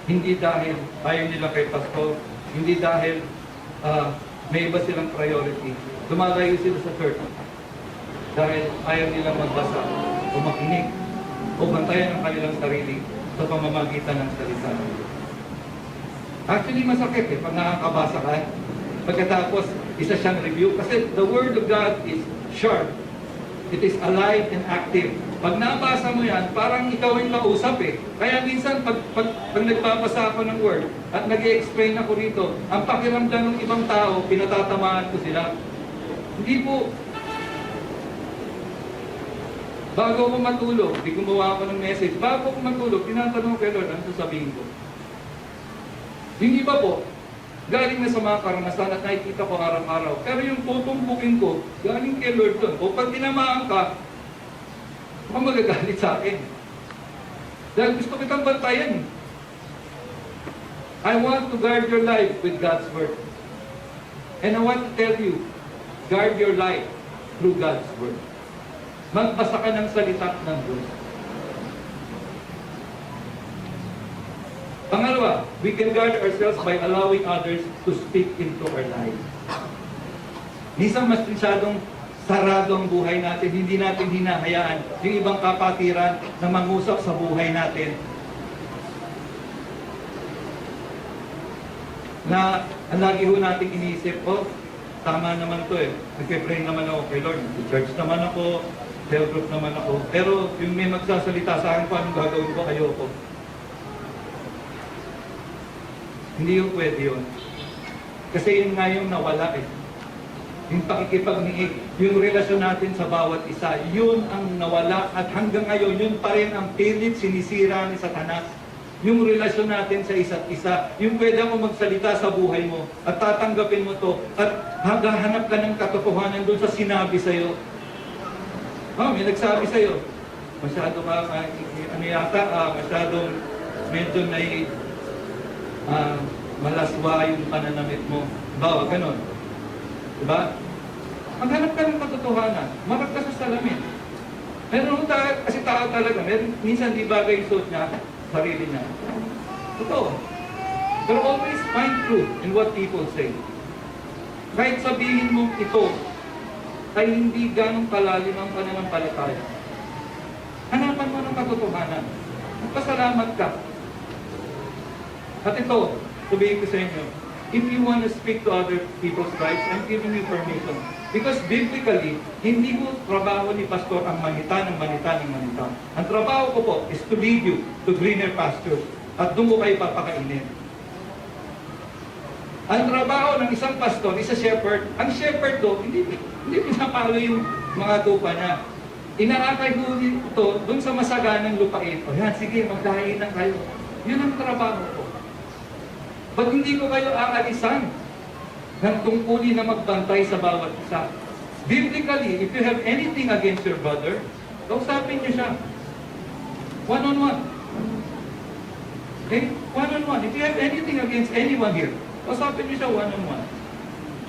Speaker 1: Hindi dahil ayaw nila kay Pastor, hindi dahil may iba silang priority. Lumalayo sila sa church dahil ayaw nilang magbasa o makinig o bantayan ang kanilang sarili sa pamamagitan ng salita ng Diyos. Actually, masakit pag nakakabasa ka. Pagkatapos, isa siyang review. Kasi the Word of God is sharp. It is alive and active. Pag nabasa mo yan, parang ikaw yung kausap Kaya minsan, pag nagbabasa ako ng Word at nag-i-explain ako rito, ang pakiramdam ng ibang tao, pinatatamaan ko sila. Hindi po. Bago ako matulog, di gumawa ako ng message. Bago ako matulog, tinatanong kay Lord, ano sasabihin ko? Hindi ba po? Galing na sa mga karanasan at nakikita ko araw-araw. Pero yung tutumpukin ko, galing kay Lord doon. O pag tinamaan ka, baka magagalit sa akin. Dahil gusto kitang bantayan. I want to guard your life with God's Word. And I want to tell you, guard your life through God's Word. Magbasa ka ng salita ng Diyos. Pangalawa, we can guard ourselves by allowing others to speak into our lives. Minsan mas masyadong sarado ang buhay natin, hindi natin hinahayaan yung ibang kapatiran na mangusap sa buhay natin. Na ang lagi ho natin iniisip, tama naman to nagpe-pray naman ako kay Lord, church naman ako, cell group naman ako, pero yung may magsasalita sa akin, paano gagawin ko, ayoko. Hindi yung pwede yun. Kasi yun nga yung nawala Yung pakikipagniig, yung relasyon natin sa bawat isa, yun ang nawala at hanggang ngayon, yun pa rin ang pilit sinisira ni Satanas. Yung relasyon natin sa isa't isa, yung pwede mo magsalita sa buhay mo at tatanggapin mo to at hanap ka ng katotohanan doon sa sinabi sa'yo. May nagsabi sa'yo, masyado ka, masyadong medyo malaswa yung pananamit mo. Bawa, ganun. Diba? Maghanap ka ng katotohanan. Marap ka sa salamin. Meron kasi tao talaga. Minsan di bagay yung suot niya, sarili niya. Totoo. Pero always find truth in what people say. Kahit sabihin mo ito, ay hindi ganong kalalim ang pananampalataya. Hanapan mo ng katotohanan. Magpasalamat ka. At ito, sabihin ko sa inyo, if you want to speak to other people's lives, I'm giving you permission. Because biblically, hindi mo trabaho ni pastor ang manita. Ang trabaho ko po is to lead you to greener pastures. At doon mo kayo papakainin. Ang trabaho ng isang pastor, isang shepherd, ang shepherd do, hindi pinapalo yung mga tupa niya. Inaakay ko ito doon sa masaganang lupain. O yan, sige, magdahin lang kayo. Yun ang trabaho ko. Ba't hindi ko kayo aalisan ng tungkulin na magbantay sa bawat isa? Biblically, if you have anything against your brother, kausapin niyo siya. One-on-one. Okay? One-on-one. If you have anything against anyone here, kausapin niyo siya one-on-one.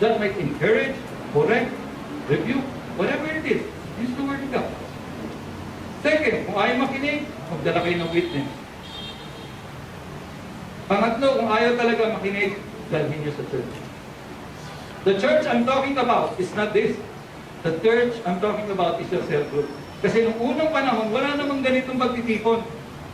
Speaker 1: That might encourage, correct, rebuke, whatever it is. Use the word of God. Second, kung ayaw makinig, magdala kayo ng witness. Pangatlo, kung ayaw talaga makinig, dalhin niyo sa church. The church I'm talking about is not this. The church I'm talking about is your cell group. Kasi nung unang panahon, wala namang ganitong pagtitipon.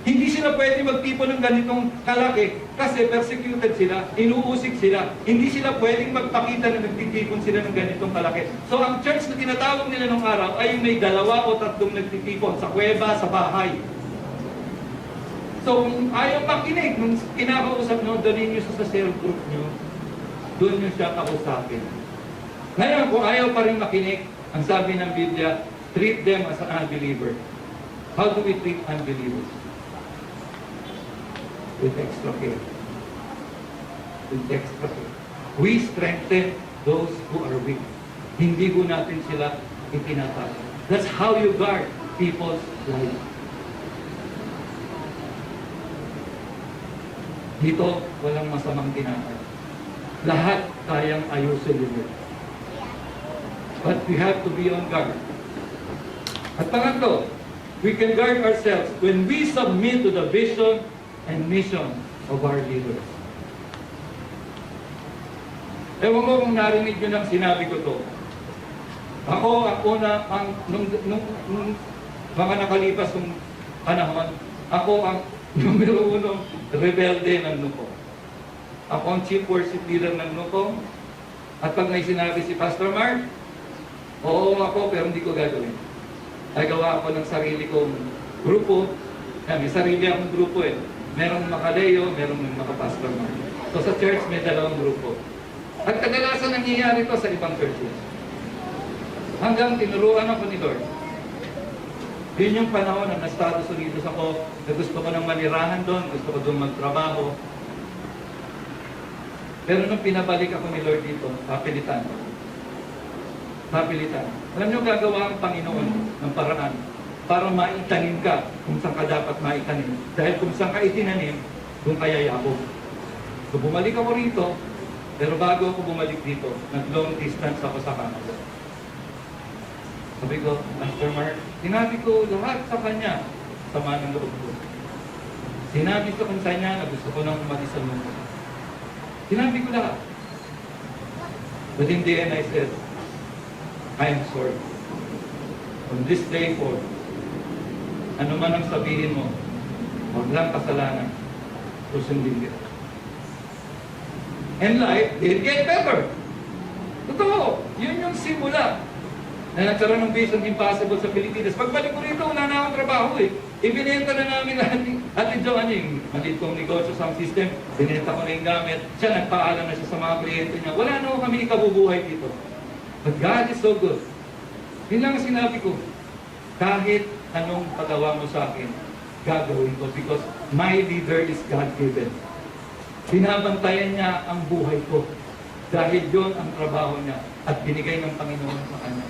Speaker 1: Hindi sila pwede magtipon ng ganitong kalaki kasi persecuted sila, inuusik sila. Hindi sila pwedeng magpakita na nagtitipon sila ng ganitong kalaki. So ang church na tinatawag nila nung araw ay may 2 o 3 nagtitipon sa kuweba, sa bahay. So kung ayaw makinig, nung kinakausap nyo, dalhin nyo sa cell group nyo, doon nyo siya kausapin. Ngayon, kung ayaw pa rin makinig, ang sabi ng Biblia, treat them as an unbeliever. How do we treat unbelievers? With extra care. With extra care. We strengthen those who are weak. Hindi ko natin sila itinatalo. That's how you guard people's lives. Dito, walang masamang tinatalo. Lahat kayang ayusin nila. But we have to be on guard. At pangatlo, we can guard ourselves when we submit to the vision and mission of our leaders. Ewan ko kung narinig nyo ng sinabi ko to. Ako, ang una, nung mga nakalipas ng panahon, ako ang numero 1 rebelde ng NUCO. Ako ang chief worship leader ng NUCO. At pag may sinabi si Pastor Mark, oo ako, pero hindi ko gagawin. Nagawa ako ng sarili kong grupo. May sarili akong grupo eh. Merong makaleo, merong makapastor Mark. So sa church, may 2 grupo. At kadalasan nangyayari ito sa ibang churches. Hanggang tinuruan ako ni Lord. Yun yung panahon na Estados Unidos ako, na gusto ko nang manirahan doon, gusto ko doon magtrabaho. Pero nung pinabalik ako ni Lord dito, papilitan. Papilitan. Alam niyo, gagawa ang Panginoon ng paraan para maitanim ka kung saan ka dapat maitanim. Dahil kung saan ka itinanim, doon ka yayabog. So bumalik ako rito, pero bago ako bumalik dito, nag-long distance ako sa Canada. Sabi ko, Pastor Mark, sinabi ko lahat sa kanya, sama ng loob ko. Sinabi ko kung sa kanya na gusto ko nang umalis sa mundo. Sinabi ko lahat. But in the end, I said, I am sorry. From this day forward, ano man ang sabihin mo, huwag lang kasalanan, susundin kita. And life did get better. Totoo, yun yung simula na nagkaroon ng Vision Impossible sa Pilipinas. Pagbalik ko rito, wala na akong trabaho eh. Ibinenta na namin lahat ni Ate Joanne yung maliit kong negosyo sound system. Binenta ko na yung gamit. Siya nagpaalam na siya sa mga kliyente niya. Wala na kami ikabubuhay dito. But God is so good. Yun lang ang sinabi ko. Kahit anong pagawa mo sa akin, gagawin ko because my leader is God-given. Binabantayan niya ang buhay ko dahil yun ang trabaho niya at binigay ng Panginoon sa kanya.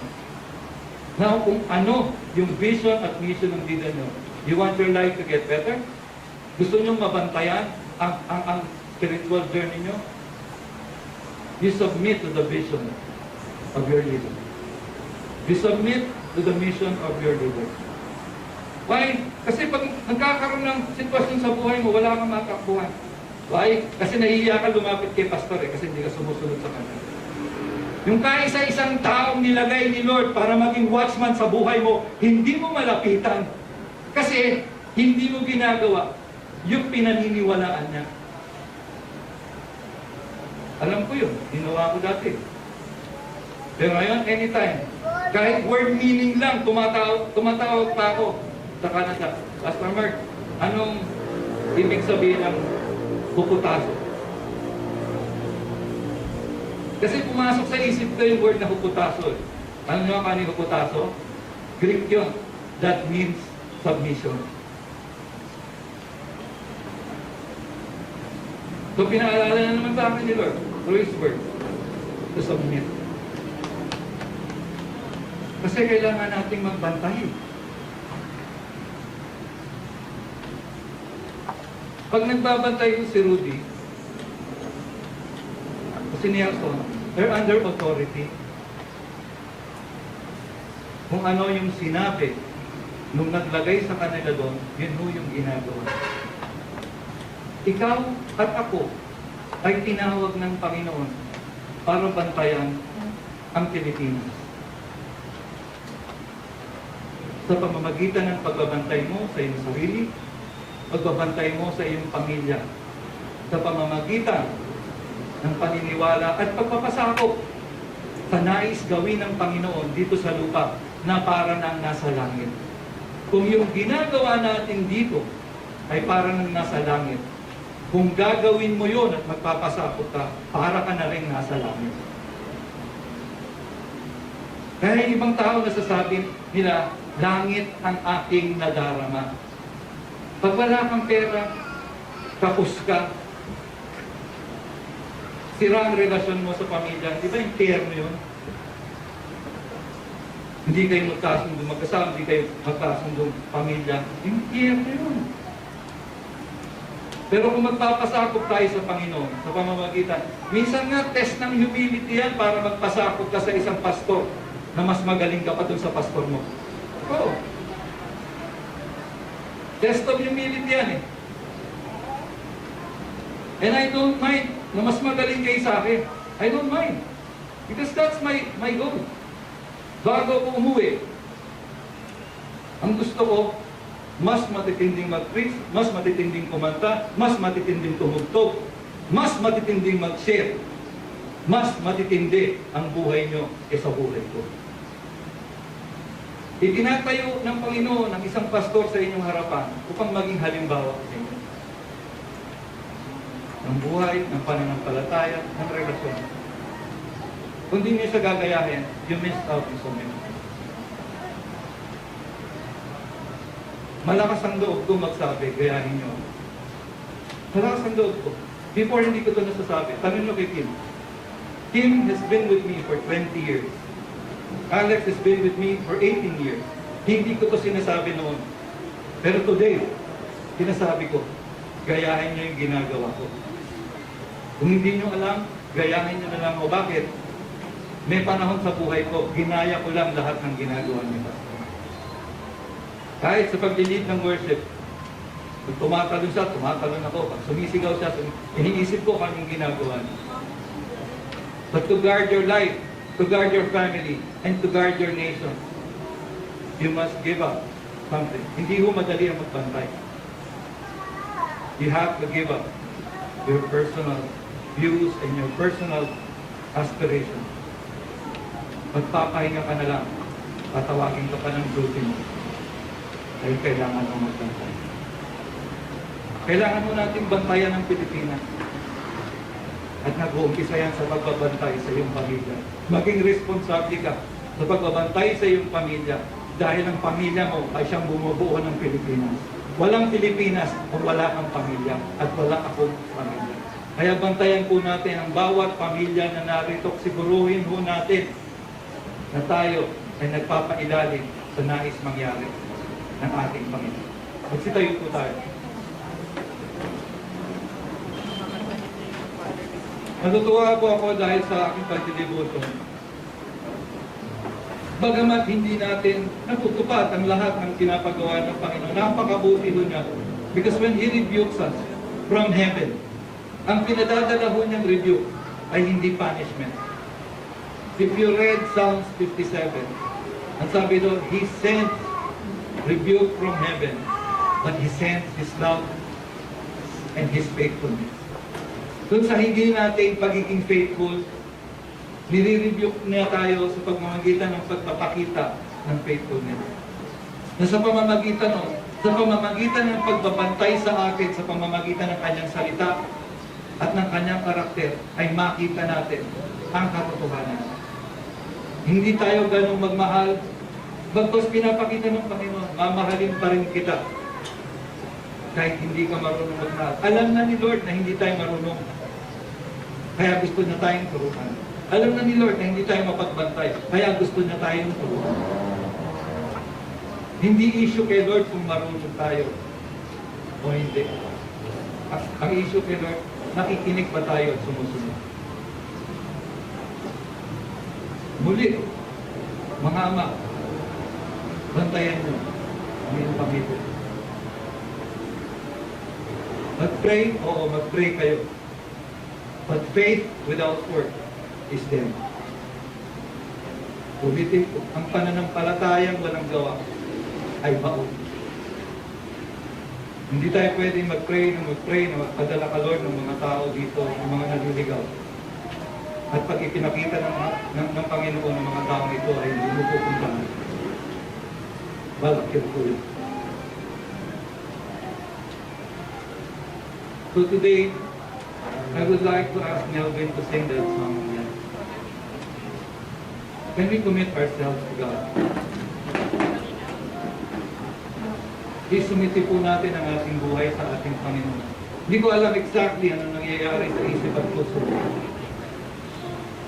Speaker 1: Now, kung ano yung vision at mission ng leader niyo, you want your life to get better? Gusto niyo mabantayan ang spiritual journey niyo? You submit to the vision of your leader. You submit to the mission of your leader. Why? Kasi pag nagkakaroon ng sitwasyon sa buhay mo, wala kang matakbuhan. Why? Kasi nahihiya ka lumapit kay pastor kasi hindi ka sumusunod sa kanya. Yung kaisa-isang taong nilagay ni Lord para maging watchman sa buhay mo, hindi mo malapitan. Kasi hindi mo ginagawa yung pinaniniwalaan niya. Alam ko yun, ginawa ko dati. Pero ngayon, anytime, kahit word meaning lang, tumatawag pa ako sa Canada. Pastor Mark, anong ibig sabihin ng huputaso? Kasi pumasok sa isip ko yung word na huputaso. Ano nyo ang kanina huputaso? Greek yun. That means submission. So pinaalala na naman sa akin ni Lord through His word to submit. Kasi kailangan nating magbantay. Pag nagbabantay ko si Rudy, si Nelson, they're under authority. Kung ano yung sinabi nung naglagay sa kanila doon, yun ho yung ginagawa. Ikaw at ako ay tinawag ng Panginoon para bantayan ang Pilipinas. Sa pamamagitan ng pagbabantay mo sa iyong sarili, pagbabantay mo sa iyong pamilya, sa pamamagitan ng paniniwala at pagpapasakop sa nais gawin ng Panginoon dito sa lupa na para nang nasa langit. Kung yung ginagawa natin dito ay para nang nasa langit, kung gagawin mo yon at magpapasakop ka, para ka na rin nasa langit. Kaya ibang tao nasasabi nila, langit ang aking nadarama. Pag wala kang pera, tapos ka, sira ang relasyon mo sa pamilya, di ba impyerno yun? Hindi kayo magkasundo magkasama, hindi kayo magkasundo pamilya, impyerno yun. Pero kung magpapasakop tayo sa Panginoon, sa pamamagitan, minsan nga test ng humility yan para magpasakop ka sa isang pastor na mas magaling ka pa dun sa pastor mo. Oo. Test of humility yan eh. And I don't mind na mas magaling kayo sa akin. I don't mind. Because that's my goal. Bago ako umuwi, ang gusto ko, mas matitinding mag-preach, mas matitinding kumanta, mas matitinding tumugtog, mas matitinding mag-share, mas matitindi ang buhay nyo sa buhay ko. Itinatayo ng Panginoon ang isang pastor sa inyong harapan upang maging halimbawa sa inyo. Ng buhay, ng pananampalataya, ng relasyon. Kung di nyo siya gagayahin, you missed out in so many things. Malakas ang loob ko magsabi, gayahin nyo. Malakas ang loob ko. Before hindi ko ito nasasabi, tanong nyo kay Kim. Kim has been with me for 20 years. Alex has been with me for 18 years. Hindi ko ito sinasabi noon. Pero today, sinasabi ko, gayahin nyo yung ginagawa ko. Kung hindi nyo alam, gayahin nyo na lang o bakit? May panahon sa buhay ko, ginaya ko lang lahat ng ginagawa niyo. Kahit sa paglilid ng worship, pag tumatalon siya, tumatalon ako. Pag sumisigaw siya, iniisip ko kung anong ginagawa niya. But to guard your life, to guard your family, and to guard your nation, you must give up something. Hindi ho madali ang magbantay. You have to give up your personal views and your personal aspirations. Magpapahinga ka na lang, tatawagin ka pa ng duty mo. Dahil kailangan mo magbantay. Kailangan mo natin bantayan ang Pilipinas. At nag-uumpisa yan sa pagbabantay sa iyong pamilya. Maging responsable ka sa pagbabantay sa iyong pamilya dahil ang pamilya mo ay siyang bumubuo ng Pilipinas. Walang Pilipinas kung wala kang pamilya at wala akong pamilya. Kaya bantayan po natin ang bawat pamilya na narito. Siguruhin po natin na tayo ay nagpapailalim sa nais mangyari ng ating Panginoon. Magsitayo po tayo. Natutuwa po ako dahil sa aking pagdilibuto. Bagamat hindi natin natutupad ang lahat ng pinapagawa ng Panginoon, napakabuti ho niya. Because when He rebukes us from heaven, ang pinadadala ho niyang rebuke ay hindi punishment. If you read Psalms 57, ang sabi doon, He sent rebuke from heaven, but He sent His love and His faithfulness. Doon sa hindi natin pagiging faithful, nire-rebuke niya tayo sa pamamagitan ng pagpapakita ng faithfulness. Na sa pamamagitan ng pagbabantay sa akin, sa pamamagitan ng kanyang salita at ng kanyang karakter, ay makita natin ang katotohanan. Hindi tayo ganong magmahal, bagkus pinapakita ng Panginoon, mamahalin pa rin kita. Kahit hindi ka marunong magmahal. Alam na ni Lord na hindi tayo marunong. Kaya gusto na tayong turuan. Alam na ni Lord na hindi tayo mapagbantay. Kaya gusto na tayong turuan. Hindi issue kay Lord kung marunong tayo o hindi. Ang issue kay Lord, nakikinig ba tayo at sumusunod? Muli, mga ama, bantayan nyo Hindi yung pamilya. Mag-pray, oo, mag-pray kayo. But faith without work is dead. Ulitin ko, ang pananampalatayang walang gawa ay baon. Hindi tayo pwedeng mag-pray na magpadala ka Lord ng mga tao dito, ng mga naliligaw. At pag ipinakita ng Panginoon ng mga tao ito ay hindi mo pupuntahan. Balak yung kulit. So today, I would like to ask Melvin to sing that song again. Can we commit ourselves to God? Isumiti po natin ang ating buhay sa ating Panginoon. Hindi ko alam exactly ano nangyayari sa isip at puso.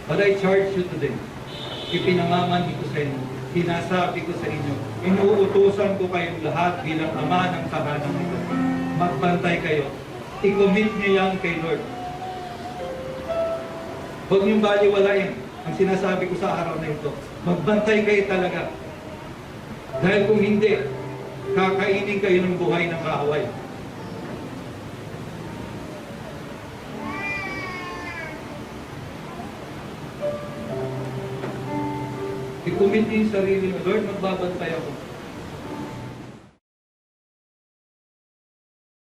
Speaker 1: But I charge you today. Ipinangaman ko sa inyo. Sinasabi ko sa inyo. Inuutusan ko kayong lahat bilang ama ng tahanan nito. Magbantay kayo. I-commit niyo yan kay Lord. Huwag niyong baliwalain ang sinasabi ko sa araw na ito. Magbantay kayo talaga. Dahil kung hindi, kakainin kayo ng buhay ng kaaway. I-commit niyo yung sarili mo. Lord, magbabantay ako.